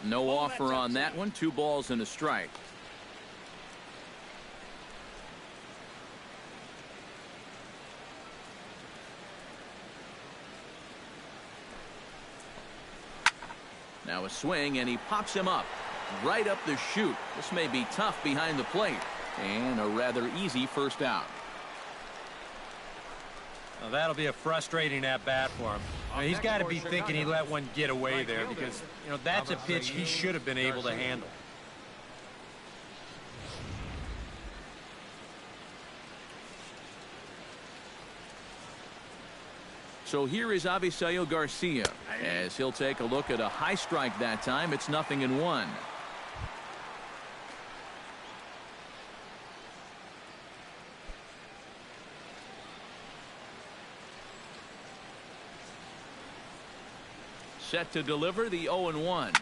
No offer on that one. 2 balls and a strike. Now a swing, and he pops him up right up the chute. This may be tough behind the plate, and a rather easy first out. Well, that'll be a frustrating at bat for him. He's got to be thinking he let one get away there, because that's a pitch he should have been able to handle. So here is Avisail Garcia, as he'll take a look at a high strike that time. It's 0-1. Set to deliver the 0-1.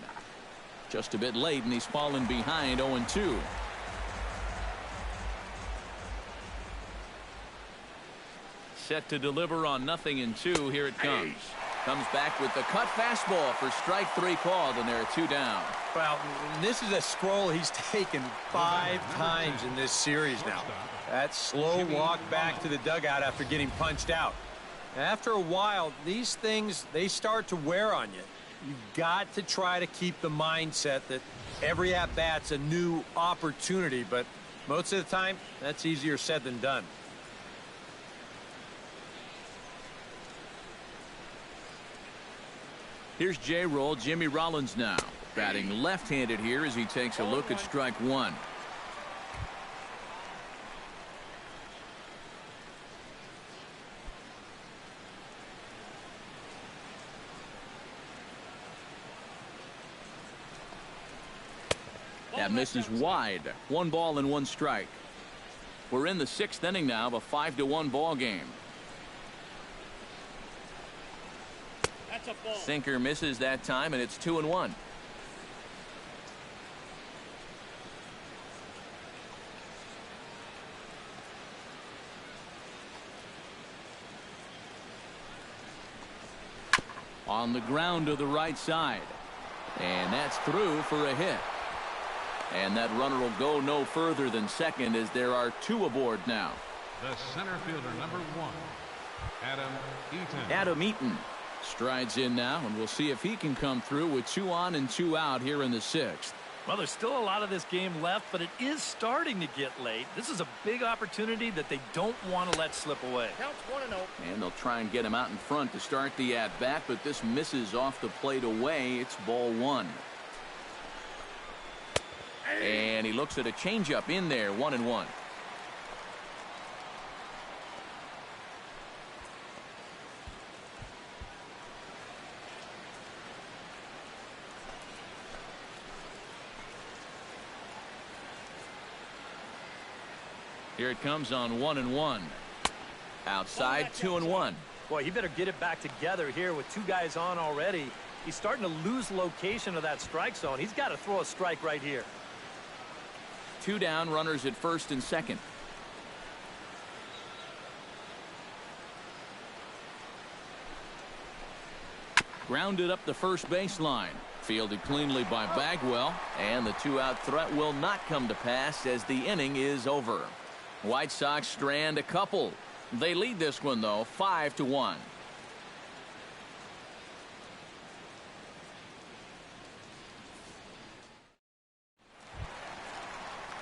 Just a bit late, and he's fallen behind 0-2. Set to deliver on 0-2. Here it comes. Comes back with the cut fastball for strike 3 called, and there are 2 down. Well, this is a scroll he's taken 5 times in this series now. That slow walk back to the dugout after getting punched out. After a while, these things, they start to wear on you. You've got to try to keep the mindset that every at-bat's a new opportunity, but most of the time, that's easier said than done. Here's J-Roll, Jimmy Rollins now. Batting left-handed here as he takes a look at strike 1. That misses wide. 1 ball and 1 strike. We're in the 6th inning now of a 5-1 ball game. That's a ball. Sinker misses that time, and it's 2-1. On the ground to the right side, and that's through for a hit. And that runner will go no further than second, as there are 2 aboard now. The center fielder, number 1, Adam Eaton. Adam Eaton strides in now, and we'll see if he can come through with 2 on and 2 out here in the 6th. Well, there's still a lot of this game left, but it is starting to get late. This is a big opportunity that they don't want to let slip away. Counts 1-0. And they'll try and get him out in front to start the at-bat, but this misses off the plate away. It's ball 1. And he looks at a changeup in there, 1-1. Here it comes on 1-1. Outside, 2-1. Boy, he better get it back together here with 2 guys on already. He's starting to lose location of that strike zone. He's got to throw a strike right here. 2 down, runners at first and second. Grounded up the first baseline. Fielded cleanly by Bagwell, and the 2-out threat will not come to pass as the inning is over. White Sox strand a couple. They lead this one, though, 5-1.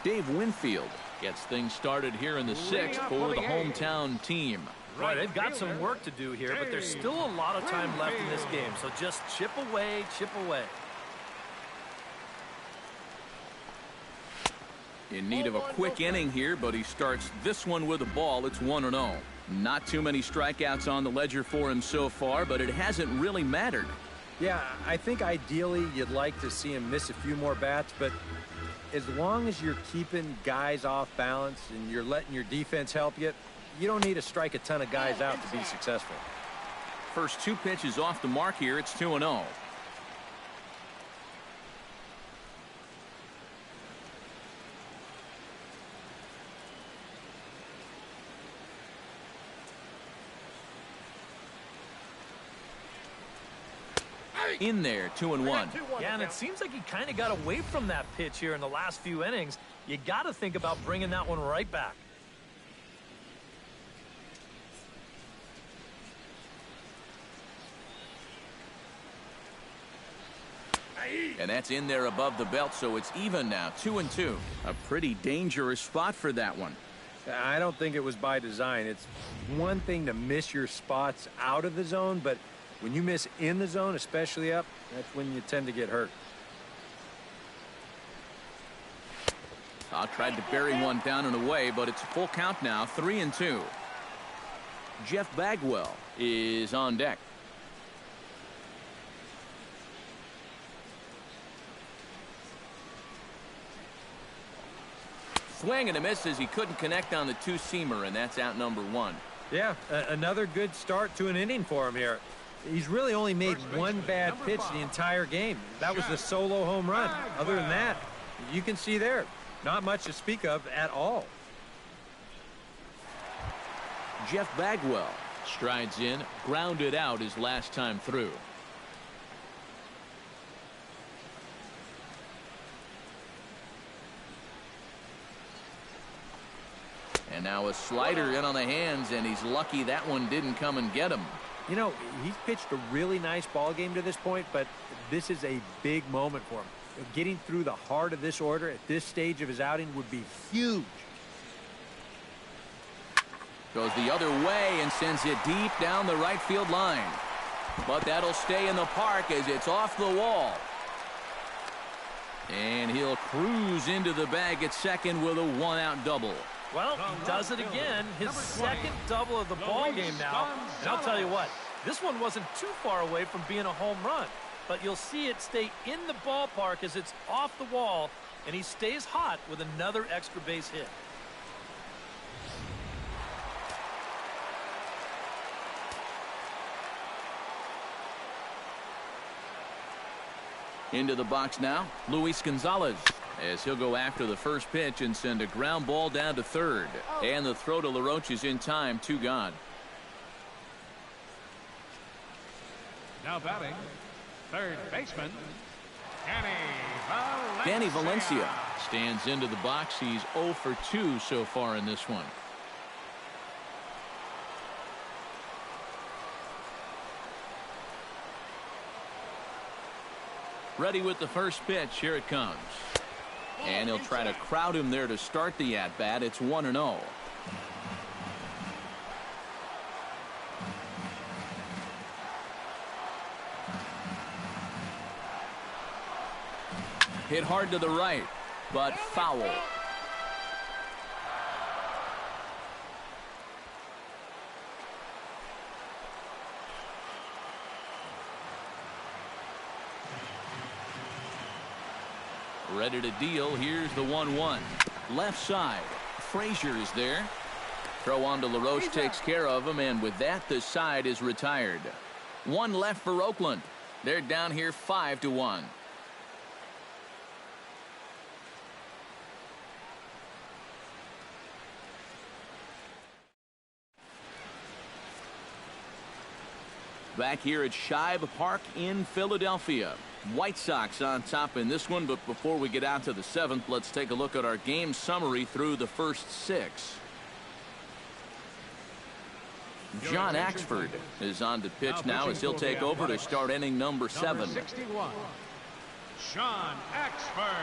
Dave Winfield gets things started here in the 6th for the hometown team. Right, they've got some work to do here, but there's still a lot of time left in this game, so just chip away, chip away. In need of a quick inning here, but he starts this one with a ball. It's 1-0. Not too many strikeouts on the ledger for him so far, but it hasn't really mattered. Yeah, I think ideally you'd like to see him miss a few more bats, but as long as you're keeping guys off balance and you're letting your defense help you, you don't need to strike a ton of guys out to be successful. First 2 pitches off the mark here. It's 2-0. in there, 2-1. Yeah, and it seems like he kind of got away from that pitch here in the last few innings. You got to think about bringing that one right back. And that's in there above the belt, so it's even now, 2-2. A pretty dangerous spot for that one. I don't think it was by design. It's one thing to miss your spots out of the zone, but when you miss in the zone, especially up, that's when you tend to get hurt. Tried to bury one down and away, but it's a full count now, 3-2. Jeff Bagwell is on deck. Swing and a miss as he couldn't connect on the two-seamer, and that's out number 1. Yeah, another good start to an inning for him here. He's really only made one bad pitch the entire game. That was the solo home run. Other than that, you can see there, not much to speak of at all. Jeff Bagwell strides in, grounded out his last time through. And now a slider in on the hands, and he's lucky that one didn't come and get him. You know, he's pitched a really nice ball game to this point, but this is a big moment for him. Getting through the heart of this order at this stage of his outing would be huge. Goes the other way and sends it deep down the right field line. But that'll stay in the park as it's off the wall. And he'll cruise into the bag at second with a one-out double. Well, he does it again. His second double of the ball game now. And I'll tell you what, this one wasn't too far away from being a home run. But you'll see it stay in the ballpark as it's off the wall, and he stays hot with another extra base hit. Into the box now, Luis Gonzalez, as he'll go after the first pitch and send a ground ball down to third. And the throw to LaRoche is in time, 2 gone. Now batting, third baseman, Danny Valencia stands into the box. He's 0 for 2 so far in this one. Ready with the first pitch. Here it comes. And he'll try to crowd him there to start the at-bat. It's 1-0. Hit hard to the right, but foul. Ready to deal. Here's the 1-1. Left side. Frazier is there. Throw on to LaRoche takes care of him, and with that, the side is retired. 1 left for Oakland. They're down here 5-1. Back here at Shibe Park in Philadelphia. White Sox on top in this one, but before we get out to the 7th, let's take a look at our game summary through the first 6. John Axford is on to pitch now as he'll take over to start inning number 7. 61, John Axford.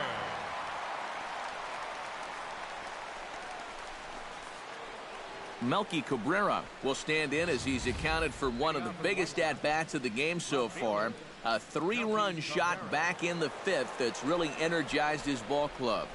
Melky Cabrera will stand in as he's accounted for one of the biggest at-bats of the game so far. A 3-run shot back in the 5th that's really energized his ball club.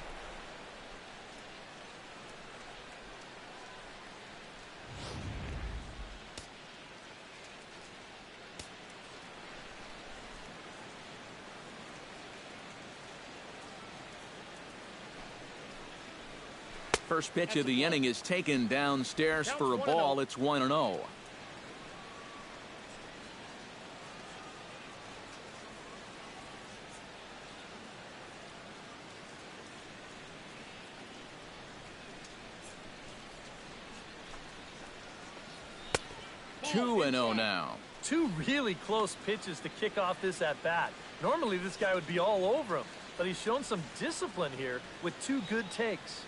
First pitch of the inning is taken downstairs for a ball. It's 1-0. Two and 0 now. Two really close pitches to kick off this at-bat. Normally this guy would be all over him, but he's shown some discipline here with two good takes.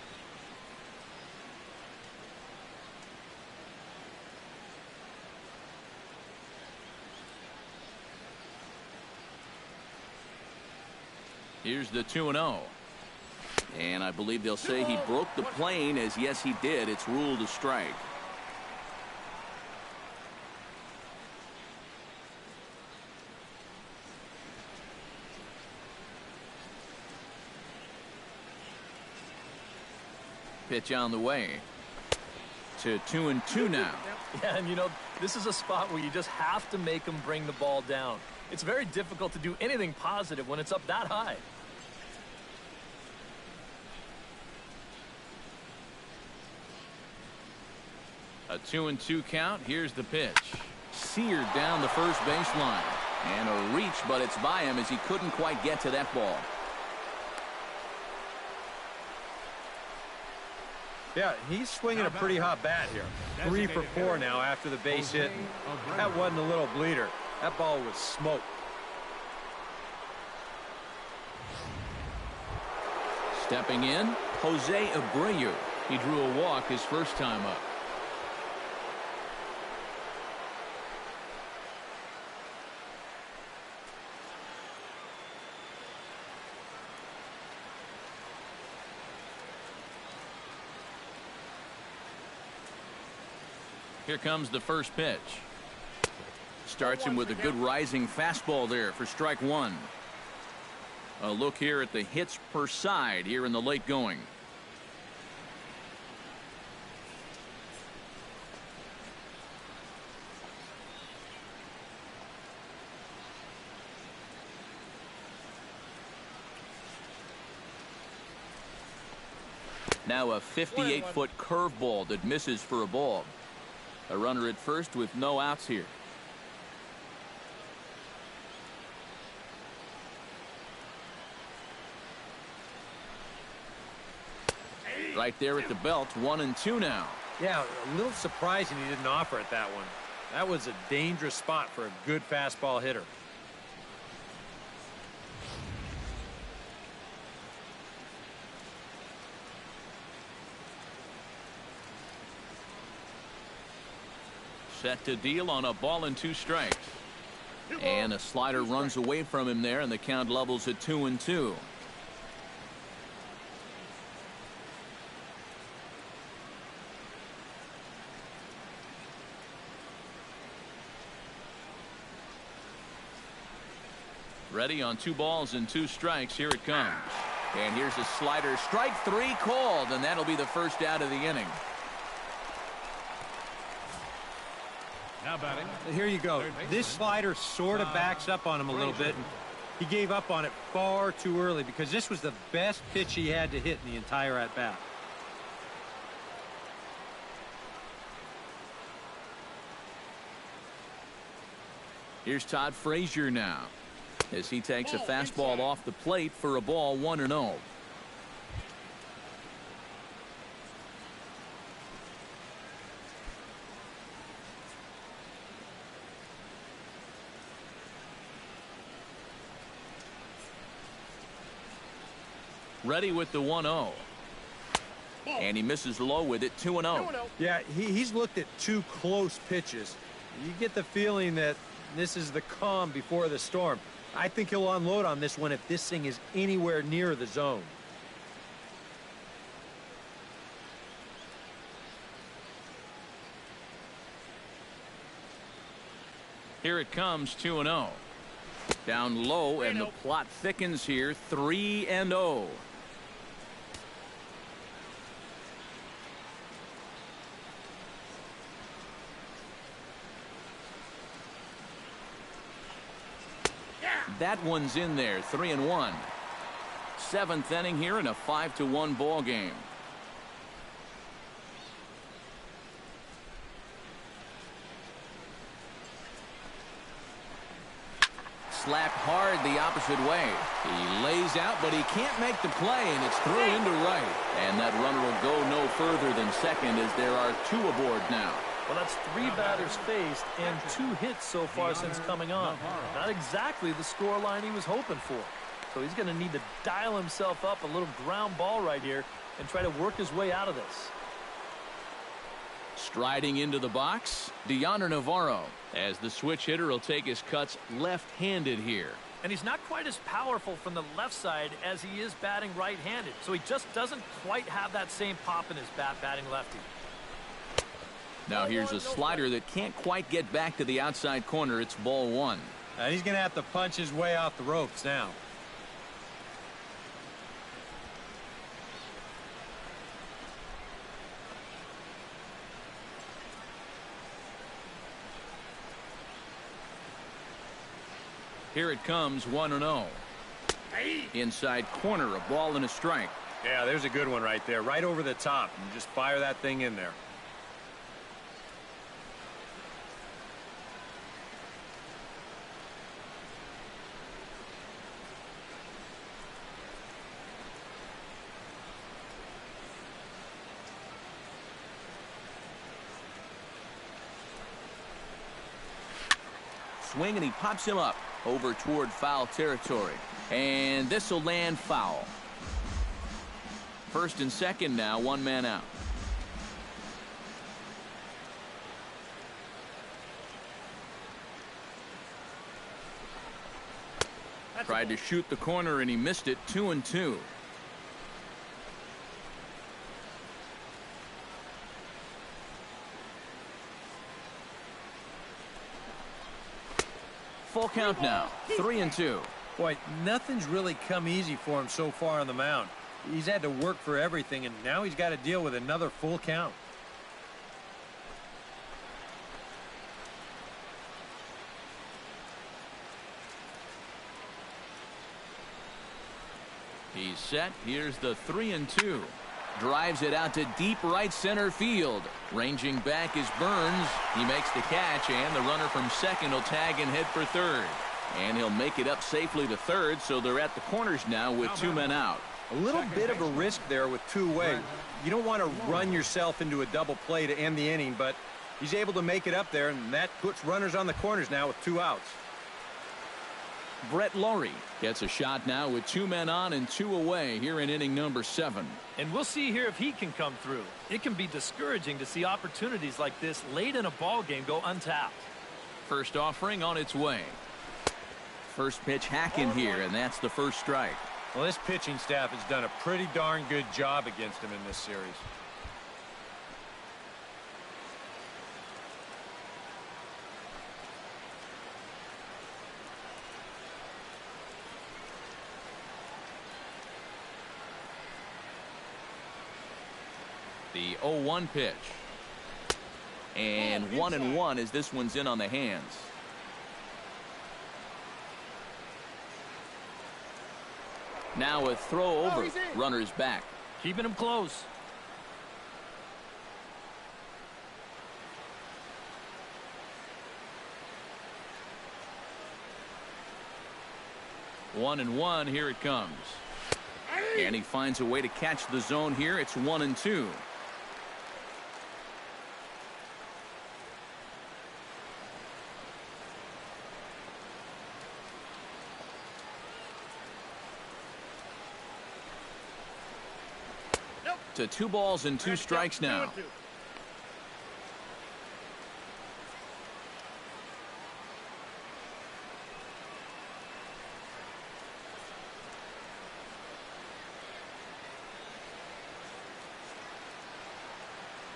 Here's the 2-0. And I believe they'll say he broke the plane, as yes he did. It's ruled a strike. Pitch on the way. To 2-2 now. Yeah, and you know, this is a spot where you just have to make him bring the ball down. It's very difficult to do anything positive when it's up that high. A 2-2 count. Here's the pitch. Seared down the first baseline. And a reach, but it's by him as he couldn't quite get to that ball. Yeah, he's swinging a pretty hot bat here. 3 for 4 now after the base hit. That wasn't a little bleeder. That ball was smoked. Stepping in, Jose Abreu. He drew a walk his first time up. Here comes the first pitch. Starts him with a good rising fastball there for strike one. A look here at the hits per side here in the late going. Now a 58-foot curveball that misses for a ball. A runner at first with no outs here. Right there at the belt, 1-2 now. Yeah, a little surprising he didn't offer it that one. That was a dangerous spot for a good fastball hitter. Set to deal on a ball and 2 strikes. And a slider runs away from him there, and the count levels at 2-2. Ready on 2 balls and 2 strikes. Here it comes. And here's a slider. Strike 3 called, and that'll be the first out of the inning. Now batting. Here you go. This slider sort of backs up on him a little bit. And he gave up on it far too early because this was the best pitch he had to hit in the entire at-bat. Here's Todd Frazier now as he takes a fastball off the plate for a ball, 1-0. Ready with the 1-0. And he misses low with it, 2-0. Yeah, he's looked at 2 close pitches. You get the feeling that this is the calm before the storm. I think he'll unload on this one if this thing is anywhere near the zone. Here it comes, 2-0. Down low, and the plot thickens here, 3-0. That one's in there, 3-1. 7th inning here in a 5-1 ball game. Slapped hard the opposite way. He lays out, but he can't make the play, and it's thrown into right. And that runner will go no further than second as there are 2 aboard now. Well, that's 3 batters faced and 2 hits so far since coming on. Not exactly the score line he was hoping for. So he's going to need to dial himself up a little ground ball right here and try to work his way out of this. Striding into the box, Deoner Navarro, as the switch hitter will take his cuts left-handed here. And he's not quite as powerful from the left side as he is batting right-handed. So he just doesn't quite have that same pop in his bat batting lefty. Now here's a slider that can't quite get back to the outside corner. It's ball 1. He's going to have to punch his way off the ropes now. Here it comes, 1-0. Inside corner, a ball and a strike. Yeah, there's a good one right there, right over the top. And just fire that thing in there. Swing, and he pops him up over toward foul territory. And this will land foul. First and second now, 1 man out. Tried to shoot the corner and he missed it. 2-2. Full count now. 3-2. Boy, nothing's really come easy for him so far on the mound. He's had to work for everything, and now he's got to deal with another full count. He's set. Here's the 3-2. Drives it out to deep right center field. Ranging back is Burns. He makes the catch, and the runner from second will tag and head for third. And he'll make it up safely to third, so they're at the corners now with 2 men out. A little bit of a risk there with 2 away. You don't want to run yourself into a double play to end the inning, but he's able to make it up there, and that puts runners on the corners now with 2 outs. Brett Laurie gets a shot now with 2 men on and 2 away here in inning number 7. And we'll see here if he can come through. It can be discouraging to see opportunities like this late in a ball game go untapped. First offering on its way. First pitch hacking here, and that's the first strike. Well, this pitching staff has done a pretty darn good job against him in this series. The 0-1 pitch. And 1-1 as this one's in on the hands. Now a throw over. Runner's back. Keeping him close. One and one. Here it comes. And he finds a way to catch the zone here. It's 1-2. To 2 balls and 2 strikes now.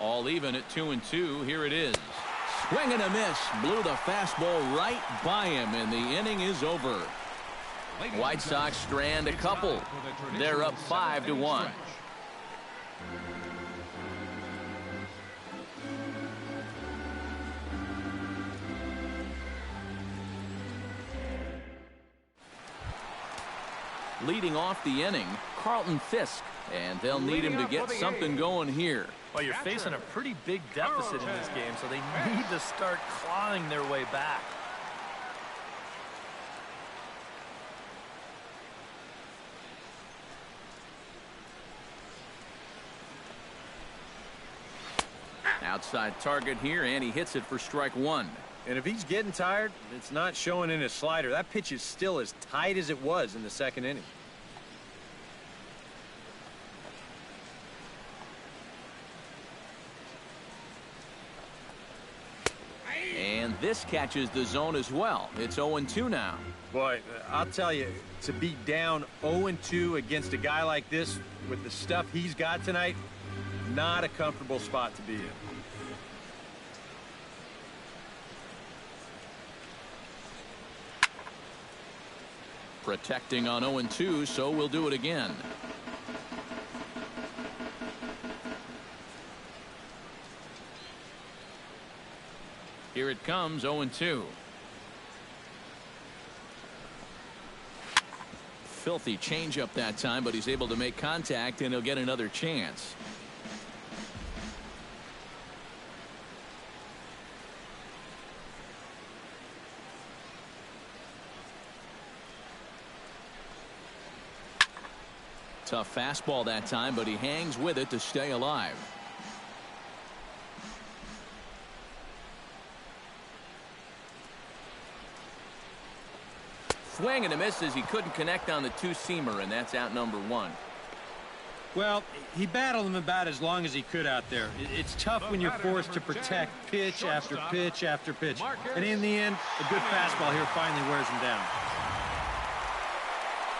All even at 2-2. Here it is. Swing and a miss. Blew the fastball right by him, and the inning is over. White Sox strand a couple. They're up 5-1. Leading off the inning, Carlton Fisk, and they'll need him to get something going here. Well, you're facing a pretty big deficit in this game, so they need to start clawing their way back. Outside target here, and he hits it for strike one. And if he's getting tired, it's not showing in his slider. That pitch is still as tight as it was in the second inning. And this catches the zone as well. It's 0-2 now. Boy, I'll tell you, to be down 0-2 against a guy like this with the stuff he's got tonight, not a comfortable spot to be in. Protecting on 0-2, so we'll do it again. Here it comes, 0-2. Filthy changeup that time, but he's able to make contact, and he'll get another chance. Tough fastball that time, but he hangs with it to stay alive. Swing and a miss as he couldn't connect on the two-seamer, and that's out number one. Well, he battled him about as long as he could out there. It's tough when you're forced to protect pitch after pitch after pitch. And in the end, a good fastball here finally wears him down.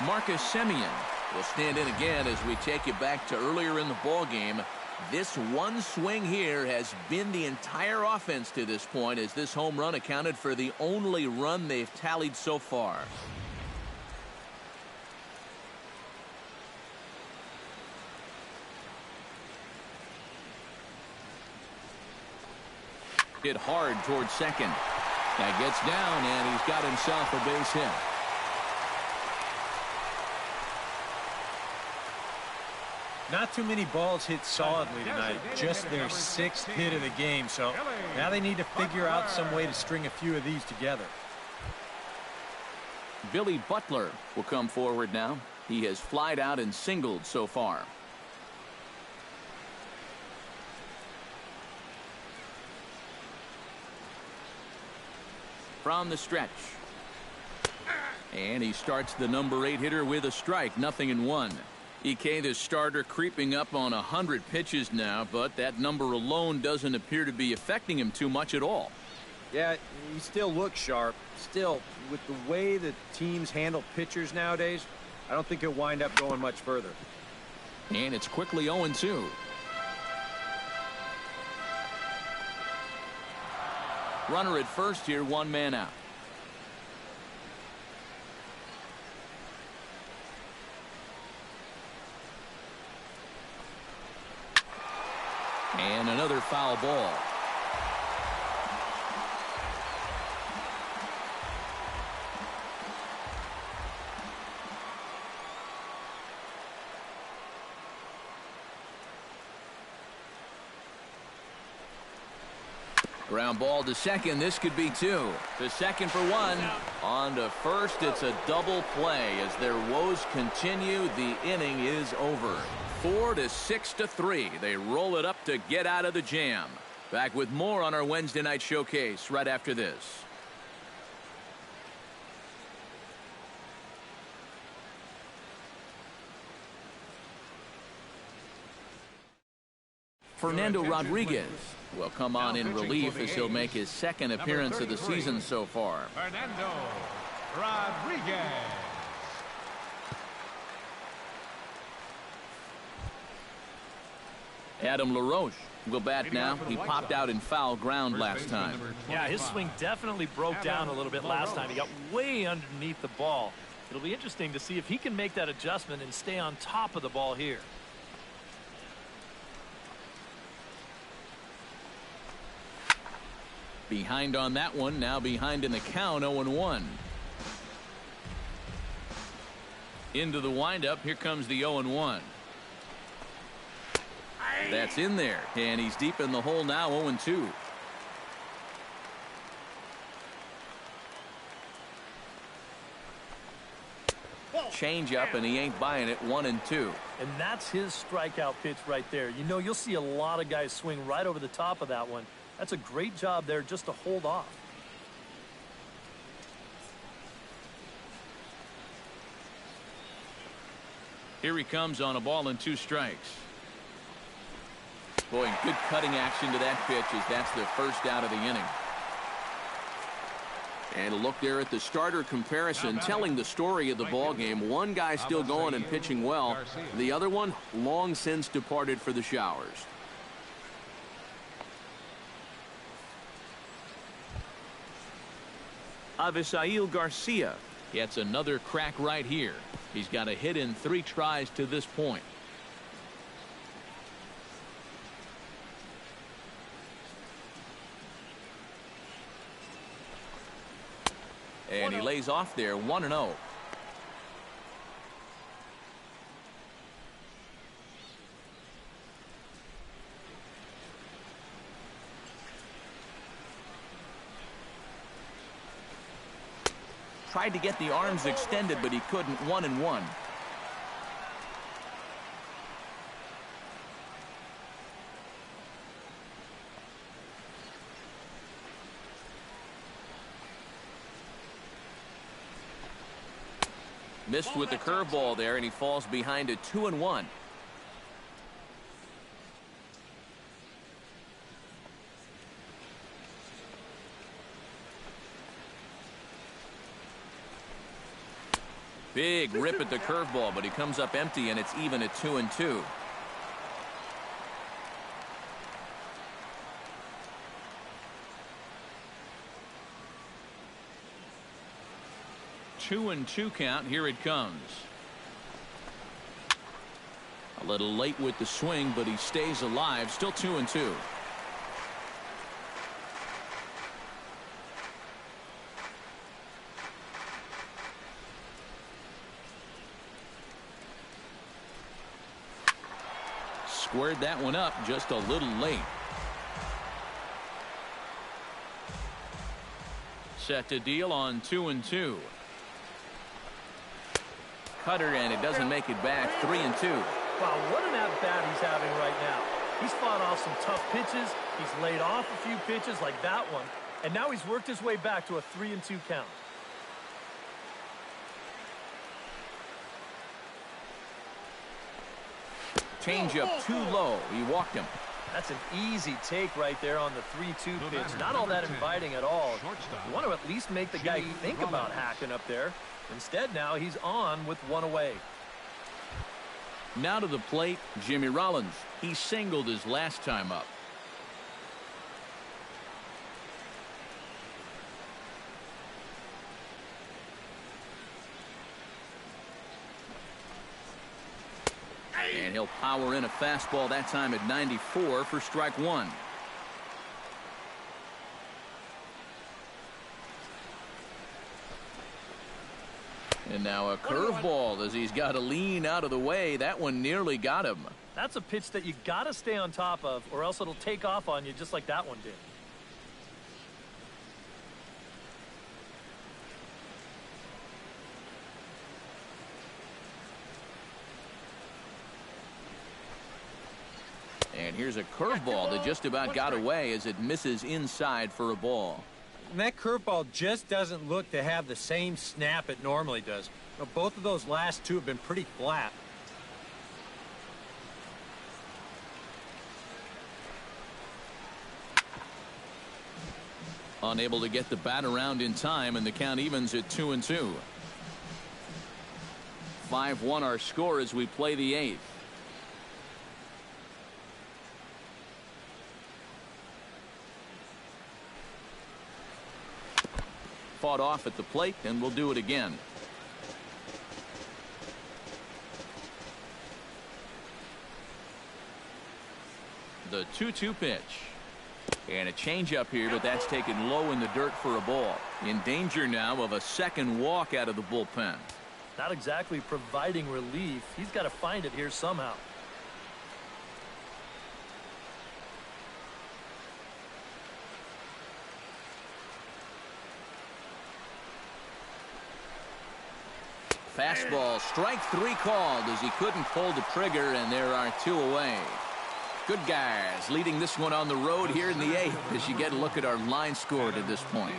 Marcus Semien will stand in again as we take you back to earlier in the ball game. This one swing here has been the entire offense to this point, as this home run accounted for the only run they've tallied so far. Hit hard towards second. That gets down, and he's got himself a base hit. Not too many balls hit solidly tonight. Just their sixth hit of the game. So now they need to figure out some way to string a few of these together. Billy Butler will come forward now. He has flied out and singled so far. From the stretch. And he starts the number 8 hitter with a strike. 0-1. EK, the starter, creeping up on 100 pitches now, but that number alone doesn't appear to be affecting him too much at all. Yeah, he still looks sharp. Still, with the way that teams handle pitchers nowadays, I don't think he'll wind up going much further. And it's quickly 0-2. Runner at first here, one man out. And another foul ball. Ground ball to second. This could be 2. To second for 1. On to first. It's a double play as their woes continue. The inning is over. 4-6-3. They roll it up to get out of the jam. Back with more on our Wednesday night showcase right after this. Fernando Rodriguez will come on in relief as he'll make his second appearance of the season so far. Fernando Rodriguez. Adam LaRoche will bat now. He popped out in foul ground last time. Yeah, his swing definitely broke down a little bit last time. He got way underneath the ball. It'll be interesting to see if he can make that adjustment and stay on top of the ball here. Behind on that one, now behind in the count, 0-1. Into the windup, here comes the 0-1. That's in there, and he's deep in the hole now, 0-2. Change up, and he ain't buying it. 1-2. And that's his strikeout pitch right there. You know, you'll see a lot of guys swing right over the top of that one. That's a great job there just to hold off. Here he comes on a ball and 2 strikes. Boy, good cutting action to that pitch as that's the first out of the inning. And a look there at the starter comparison, telling the story of the ball game. One guy still going and pitching well. The other one long since departed for the showers. Avisail Garcia gets another crack right here. He's got a hit in 3 tries to this point. And he lays off there. 1-0. Tried to get the arms extended, but he couldn't. 1-1. Missed with the curveball there, and he falls behind at 2-1. Big rip at the curveball, but he comes up empty, and it's even at 2-2. Two and 2 count. Here it comes. A little late with the swing, but he stays alive. Still 2-2. Squared that one up just a little late. Set to deal on 2-2. Cutter, and it doesn't make it back. 3-2. Wow, what an at-bat he's having right now. He's fought off some tough pitches. He's laid off a few pitches like that one. And now he's worked his way back to a 3-2 count. Change up too low. He walked him. That's an easy take right there on the 3-2 pitch. Not all that inviting at all. You want to at least make the guy think about hacking up there. Instead, now he's on with 1 away. Now to the plate, Jimmy Rollins. He singled his last time up. And he'll power in a fastball that time at 94 for strike 1. And now a curveball as he's got to lean out of the way. That one nearly got him. That's a pitch that you got to stay on top of, or else it'll take off on you just like that one did. And here's a curveball that just about got away as it misses inside for a ball. And that curveball just doesn't look to have the same snap it normally does. But both of those last two have been pretty flat. Unable to get the bat around in time, and the count evens at 2-2. 5-1 our score as we play the 8th. Fought off at the plate, and we'll do it again. The 2-2 pitch. And a changeup here, but that's taken low in the dirt for a ball. In danger now of a second walk out of the bullpen. Not exactly providing relief. He's got to find it here somehow. Fastball, strike 3 called as he couldn't pull the trigger, and there are 2 away. Good guys leading this one on the road here in the 8th as you get a look at our line score to this point.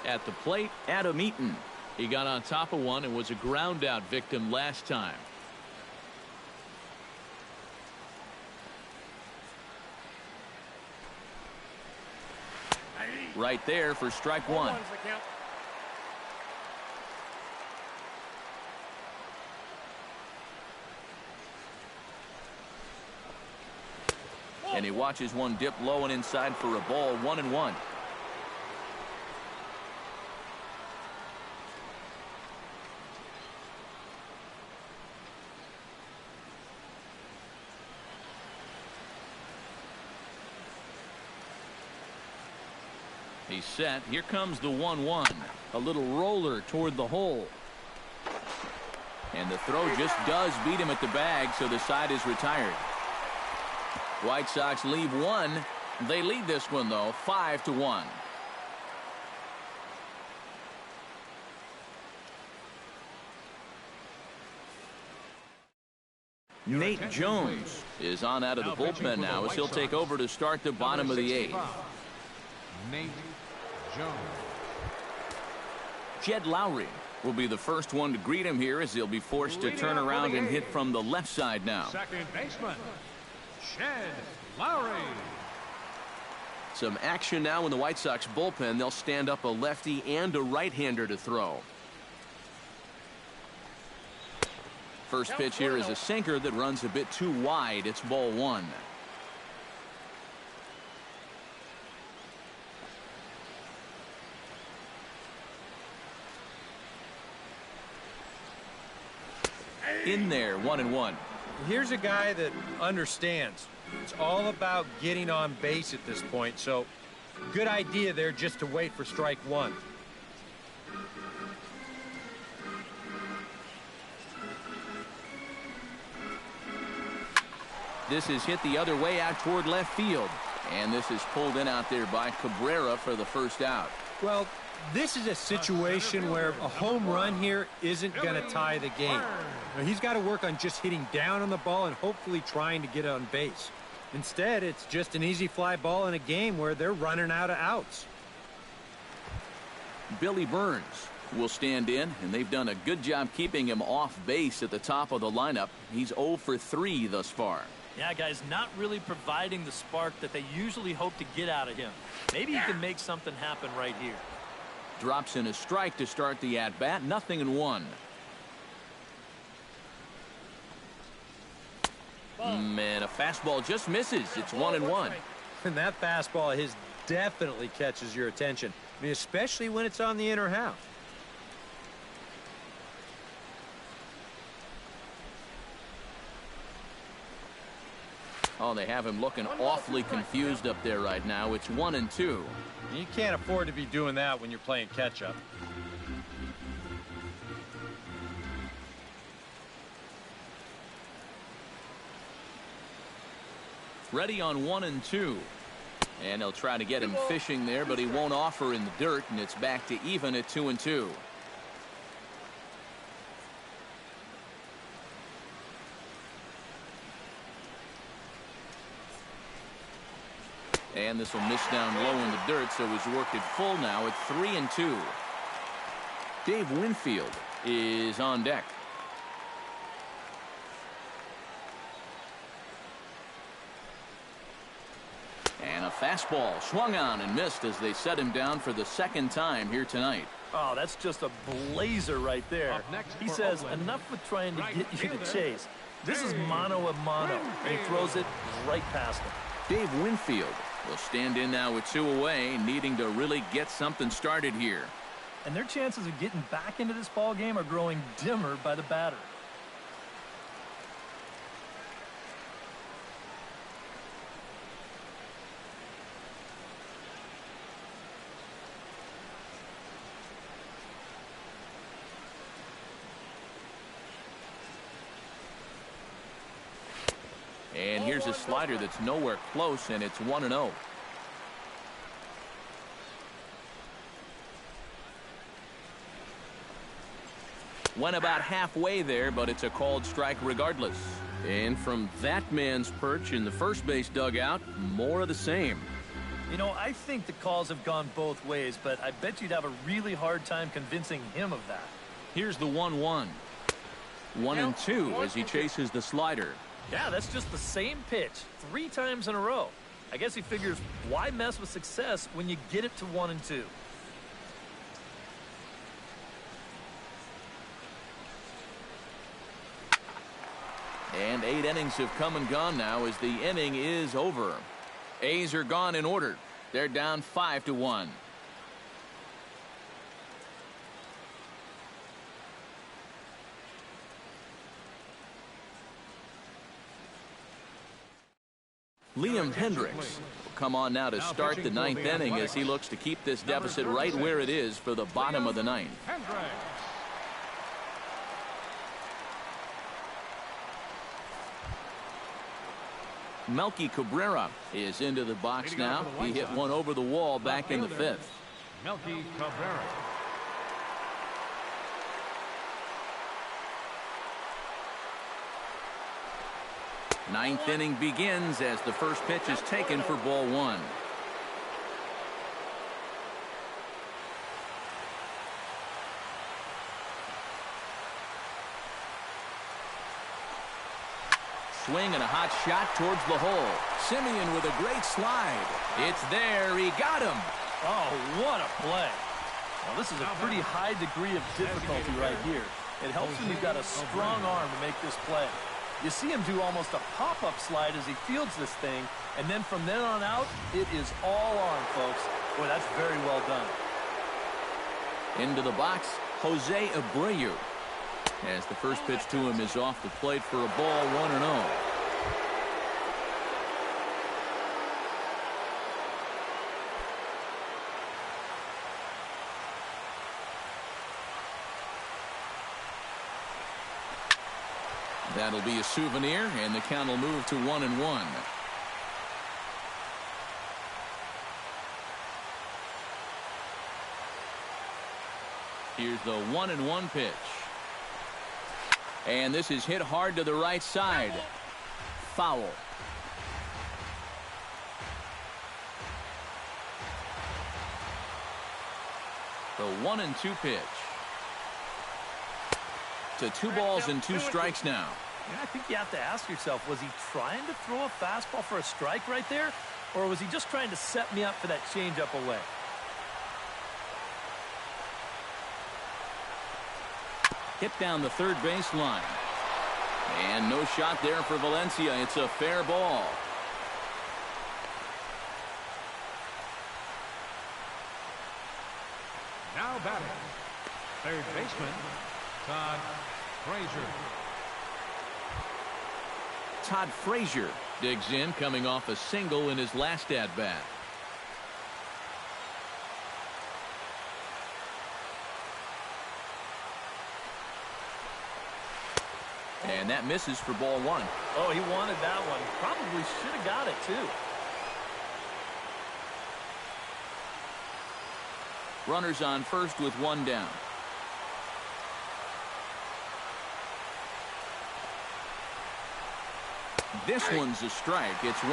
At the plate, Adam Eaton. He got on top of one and was a ground out victim last time. Right there for strike 1. And he watches one dip low and inside for a ball, 1-1. He's set. Here comes the 1-1. A little roller toward the hole. And the throw just does beat him at the bag, so the side is retired. White Sox leave one. They lead this one, though, 5-1. Nate Jones is on out of the bullpen now as he'll take over to start the bottom of the 8th. Nate Jones. Jed Lowry will be the first one to greet him here as he'll be forced to turn around and hit from the left side now. Second baseman, Jed Lowry. Some action now in the White Sox bullpen. They'll stand up a lefty and a right-hander to throw. First pitch here is a sinker that runs a bit too wide. It's ball 1. In there, 1-1. Here's a guy that understands. It's all about getting on base at this point, so good idea there just to wait for strike 1. This is hit the other way out toward left field, and this is pulled in out there by Cabrera for the first out. Well, this is a situation where a home run here isn't going to tie the game. Now, he's got to work on just hitting down on the ball and hopefully trying to get on base. Instead, it's just an easy fly ball in a game where they're running out of outs. Billy Burns will stand in, and they've done a good job keeping him off base at the top of the lineup. He's 0 for 3 thus far. Yeah, guys, not really providing the spark that they usually hope to get out of him. Maybe he can make something happen right here. Drops in a strike to start the at-bat. 0-1. Man, a fastball just misses. It's 1-1. And that fastball of his definitely catches your attention. I mean, especially when it's on the inner half. Oh, they have him looking awfully confused up there right now. It's 1-2. You can't afford to be doing that when you're playing catch-up. Ready on 1-2. And they'll try to get him fishing there, but he won't offer in the dirt, and it's back to even at 2-2. And this will miss down low in the dirt, so he's worked it full now at 3-2. Dave Winfield is on deck. And a fastball swung on and missed as they set him down for the second time here tonight. Oh, that's just a blazer right there. He says, enough with trying to get you to chase. This is mano a mano, and he throws it right past him. Dave Winfield will stand in now with 2 away, needing to really get something started here. And their chances of getting back into this ball game are growing dimmer by the batter. And here's a slider that's nowhere close, and it's 1-0. Went about halfway there, but it's a called strike regardless. And from that man's perch in the first base dugout, more of the same. You know, I think the calls have gone both ways, but I bet you'd have a really hard time convincing him of that. Here's the 1-1. 1-2 as he chases the slider. Yeah, that's just the same pitch 3 times in a row. I guess he figures, why mess with success when you get it to 1-2? And 8 innings have come and gone now as the inning is over. A's are gone in order. They're down 5-1. Liam Hendricks will come on now to start the 9th inning as he looks to keep this deficit right where it is for the bottom of the 9th. Melky Cabrera is into the box now. He hit one over the wall back in the 5th. Melky Cabrera. Ninth inning begins as the first pitch is taken for ball 1. Swing and a hot shot towards the hole. Simeon with a great slide. It's there. He got him. Oh, what a play. Well, this is a pretty high degree of difficulty right here. It helps when you've got a strong arm to make this play. You see him do almost a pop-up slide as he fields this thing, and then from then on out, it is all arm, folks. Boy, that's very well done. Into the box, Jose Abreu. As the first pitch to him is off the plate for a ball 1-0. That'll be a souvenir, and the count will move to 1-1. Here's the 1-1 pitch. And this is hit hard to the right side. Foul. The 1-2 pitch. To 2 balls and 2 strikes now. Yeah, I think you have to ask yourself, was he trying to throw a fastball for a strike right there? Or was he just trying to set me up for that changeup away? Hit down the third base line. And no shot there for Valencia. It's a fair ball. Now batting, third baseman, Todd Frazier. Todd Frazier digs in, coming off a single in his last at-bat. And that misses for ball 1. Oh, he wanted that one. Probably should have got it, too. Runners on first with 1 down. This one's a strike. It's 1-1.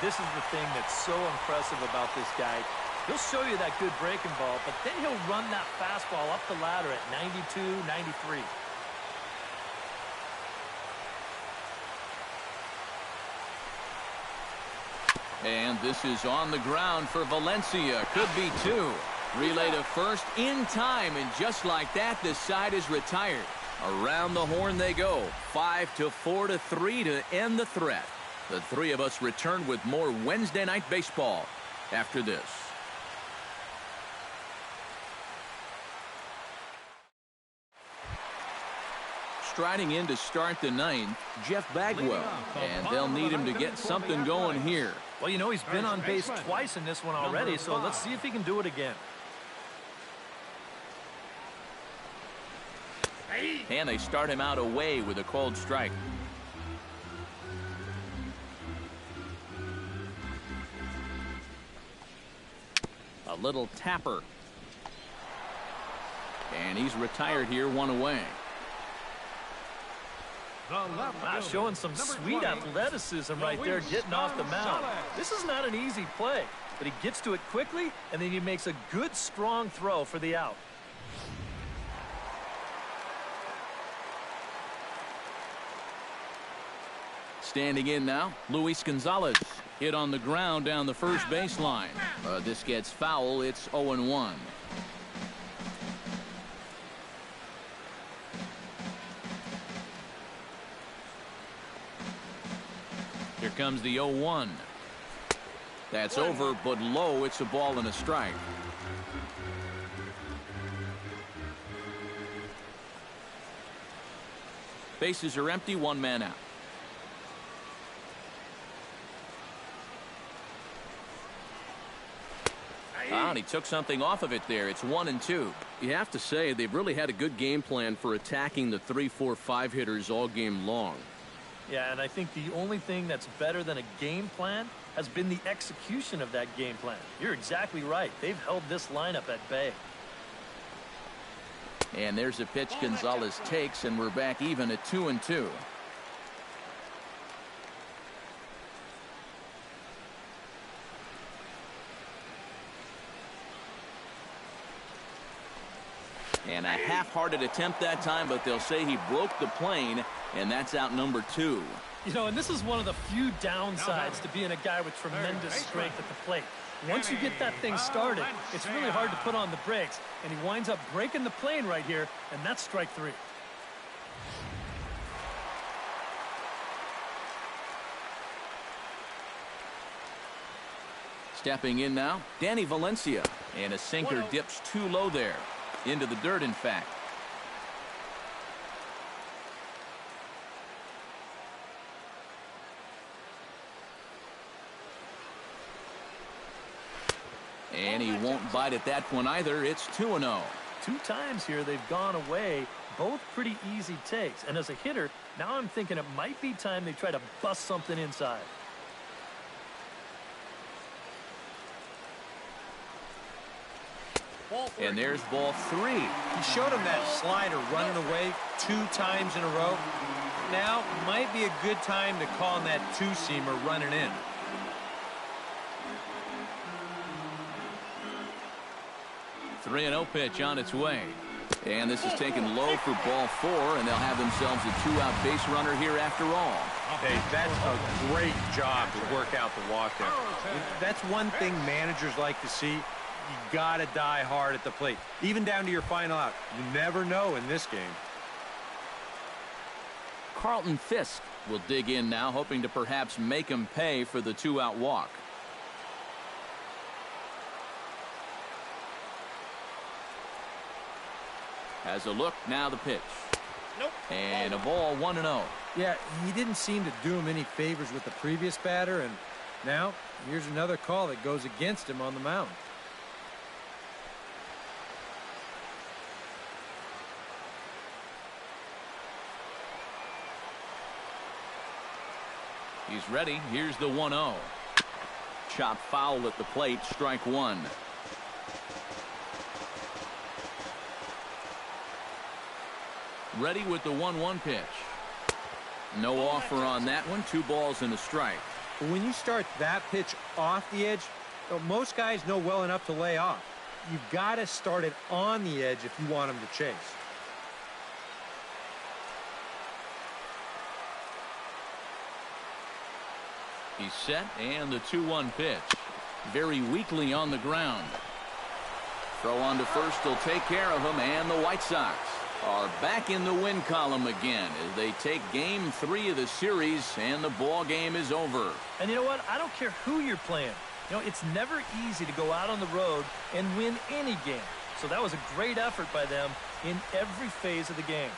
This is the thing that's so impressive about this guy. He'll show you that good breaking ball, but then he'll run that fastball up the ladder at 92, 93. And this is on the ground for Valencia. Could be 2. Relay to first in time, and just like that, the side is retired. Around the horn they go. 5-4-3 to end the threat. The 3 of us return with more Wednesday night baseball after this. Striding in to start the 9th, Jeff Bagwell, and they'll need him to get something going here. Well, you know, he's been on base twice in this one already, so let's see if he can do it again. And they start him out away with a called strike. A little tapper. And he's retired here, 1 away. Wow, showing some sweet athleticism right there, getting off the mound. This is not an easy play, but he gets to it quickly, and then he makes a good, strong throw for the out. Standing in now, Luis Gonzalez. Hit on the ground down the first baseline. This gets foul. It's 0-1. Here comes the 0-1. That's over, but low. It's a ball and a strike. Bases are empty, 1 man out. And he took something off of it there. It's 1-2. You have to say they've really had a good game plan for attacking the 3, 4, 5 hitters all game long. Yeah, and I think the only thing that's better than a game plan has been the execution of that game plan. You're exactly right. They've held this lineup at bay. And there's a pitch Gonzalez takes, and we're back even at 2-2. And a half-hearted attempt that time, but they'll say he broke the plane, and that's out number 2. You know, and this is one of the few downsides to being a guy with tremendous strength at the plate. Once you get that thing started, it's really hard to put on the brakes, and he winds up breaking the plane right here, and that's strike 3. Stepping in now, Danny Valencia, and a sinker dips too low there. Into the dirt, in fact. And he won't bite at that one either. It's 2-0. 2 times here they've gone away, both pretty easy takes. And as a hitter, now I'm thinking it might be time they try to bust something inside. And there's ball 3. He showed him that slider running away 2 times in a row. Now might be a good time to call him that 2-seamer running in. The 3-0 pitch on its way. And this is taken low for ball 4, and they'll have themselves a 2-out base runner here after all. Hey, that's a great job to work out the walk there. That's one thing managers like to see. You gotta die hard at the plate, even down to your final out. You never know in this game. Carlton Fisk will dig in now, hoping to perhaps make him pay for the 2-out walk. Has a look, now the pitch. Nope. And a ball, 1-0. Yeah, he didn't seem to do him any favors with the previous batter, and now here's another call that goes against him on the mound. He's ready. Here's the 1-0. Chop foul at the plate, strike 1. Ready with the 1-1 pitch. No offer on that one. 2 balls and a strike. But when you start that pitch off the edge, most guys know well enough to lay off. You've got to start it on the edge if you want him to chase. He's set, and the 2-1 pitch. Very weakly on the ground. Throw on to first will take care of him, and the White Sox are back in the win column again as they take game 3 of the series, and the ball game is over. And you know what? I don't care who you're playing. You know, it's never easy to go out on the road and win any game. So that was a great effort by them in every phase of the game.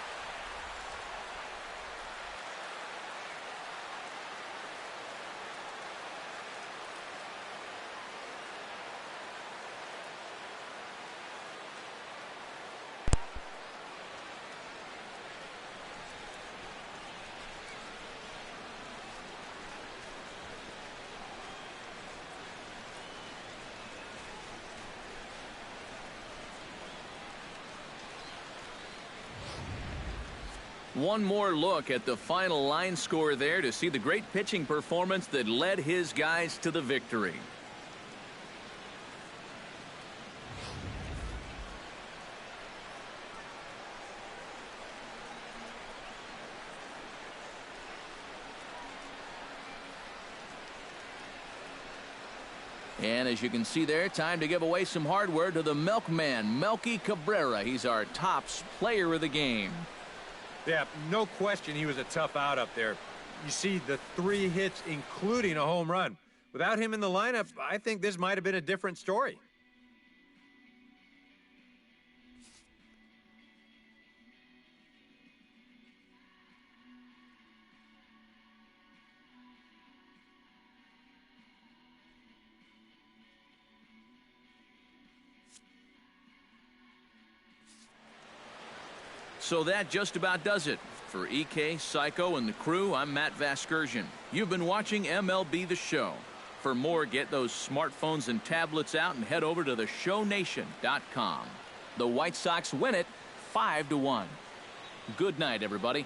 One more look at the final line score there to see the great pitching performance that led his guys to the victory. And as you can see there, time to give away some hardware to the milkman, Melky Cabrera. He's our tops player of the game. Yeah, no question he was a tough out up there. You see the 3 hits, including a home run. Without him in the lineup, I think this might have been a different story. So that just about does it. For EK, Psycho, and the crew, I'm Matt Vasgersian. You've been watching MLB The Show. For more, get those smartphones and tablets out and head over to theshownation.com. The White Sox win it 5-1. Good night, everybody.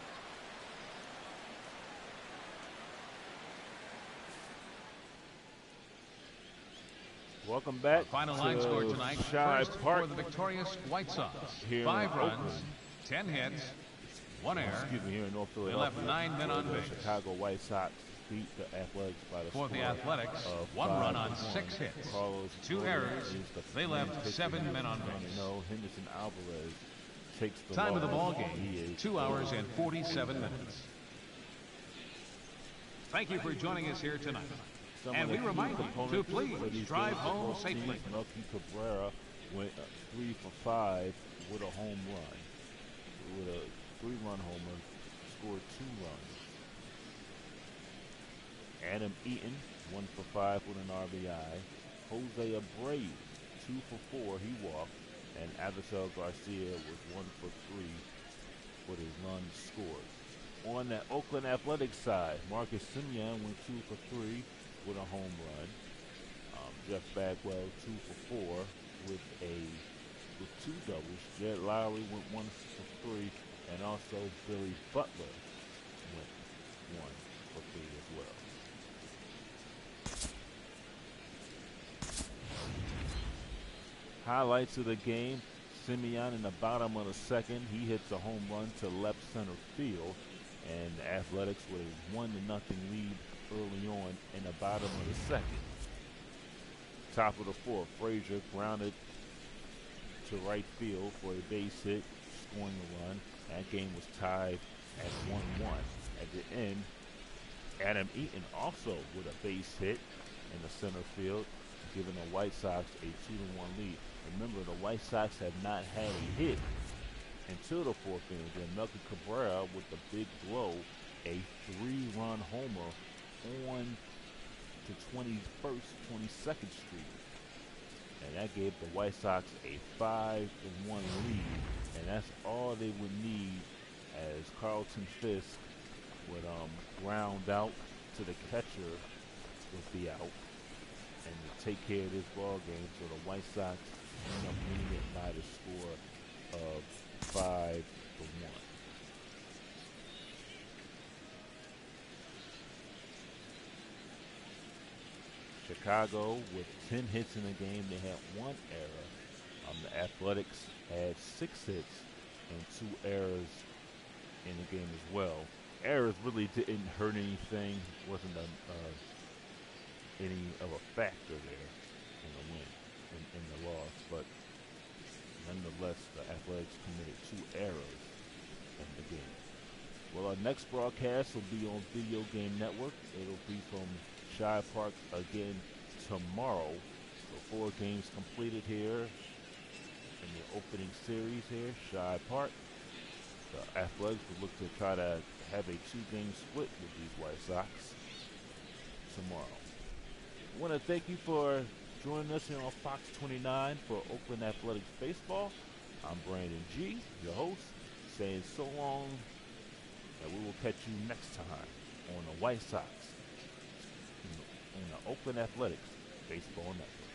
Welcome back. Final line score tonight. Shy First Park for the victorious White Sox. Here 5 in runs, Oakland. 10 hits, 1 error. Excuse me, here in North They Philadelphia. left 9 men on The base. Chicago White Sox beat the Athletics by the For the score Athletics, of 1 run on 5-1. 6 hits, Carlos 2 Correa errors. is the They left pitcher. 7 men on And base. no, Henderson Alvarez takes the Time of the ball loss. He game, is 2 hours and 47 minutes. Thank you for joining us here tonight. Some And of we the key remind you to components please for these drive games, home both safely. teams. Melky Cabrera went 3 for 5 with a home run. With a 3-run homer, scored 2 runs. Adam Eaton, 1 for 5 with an RBI. Jose Abreu, 2 for 4, he walked. And Avisel Garcia was 1 for 3 with his runs scored. On the Oakland Athletics side, Marcus Semien went 2 for 3 with a home run. Jeff Bagwell 2 for 4 with 2 doubles. Jed Lowry went 1 for 3, and also Billy Butler went 1 for 3 as well. Highlights of the game: Semien in the bottom of the second, he hits a home run to left center field, and the Athletics with a 1-0 lead early on in the bottom of the second. Top of the fourth, Frazier grounded to right field for a base hit, scoring a run. That game was tied at 1-1. At the end, Adam Eaton also with a base hit in the center field, giving the White Sox a 2-1 lead. Remember, the White Sox have not had a hit until the fourth inning. Then Melky Cabrera with the big blow, a 3-run homer on to 21st, 22nd Street. And that gave the White Sox a 5-1 lead. And that's all they would need, as Carlton Fisk would ground out to the catcher would be out, and to take care of this ball game. So the White Sox end up winning it by the score of 5-1. Chicago with 10 hits in the game. They had 1 error. The Athletics had 6 hits and 2 errors in the game as well. Errors really didn't hurt anything. Wasn't any of a factor there in the win, in the loss. But nonetheless, the Athletics committed 2 errors in the game. Well, our next broadcast will be on Video Game Network. It'll be from Shy Park again tomorrow. So 4 games completed here in the opening series here, Shy Park. The Athletics will look to try to have a 2-game split with these White Sox tomorrow. I want to thank you for joining us here on Fox 29 for Oakland Athletics Baseball. I'm Brandon G., your host, saying so long, and we will catch you next time on the White Sox on the Oakland Athletics Baseball Network.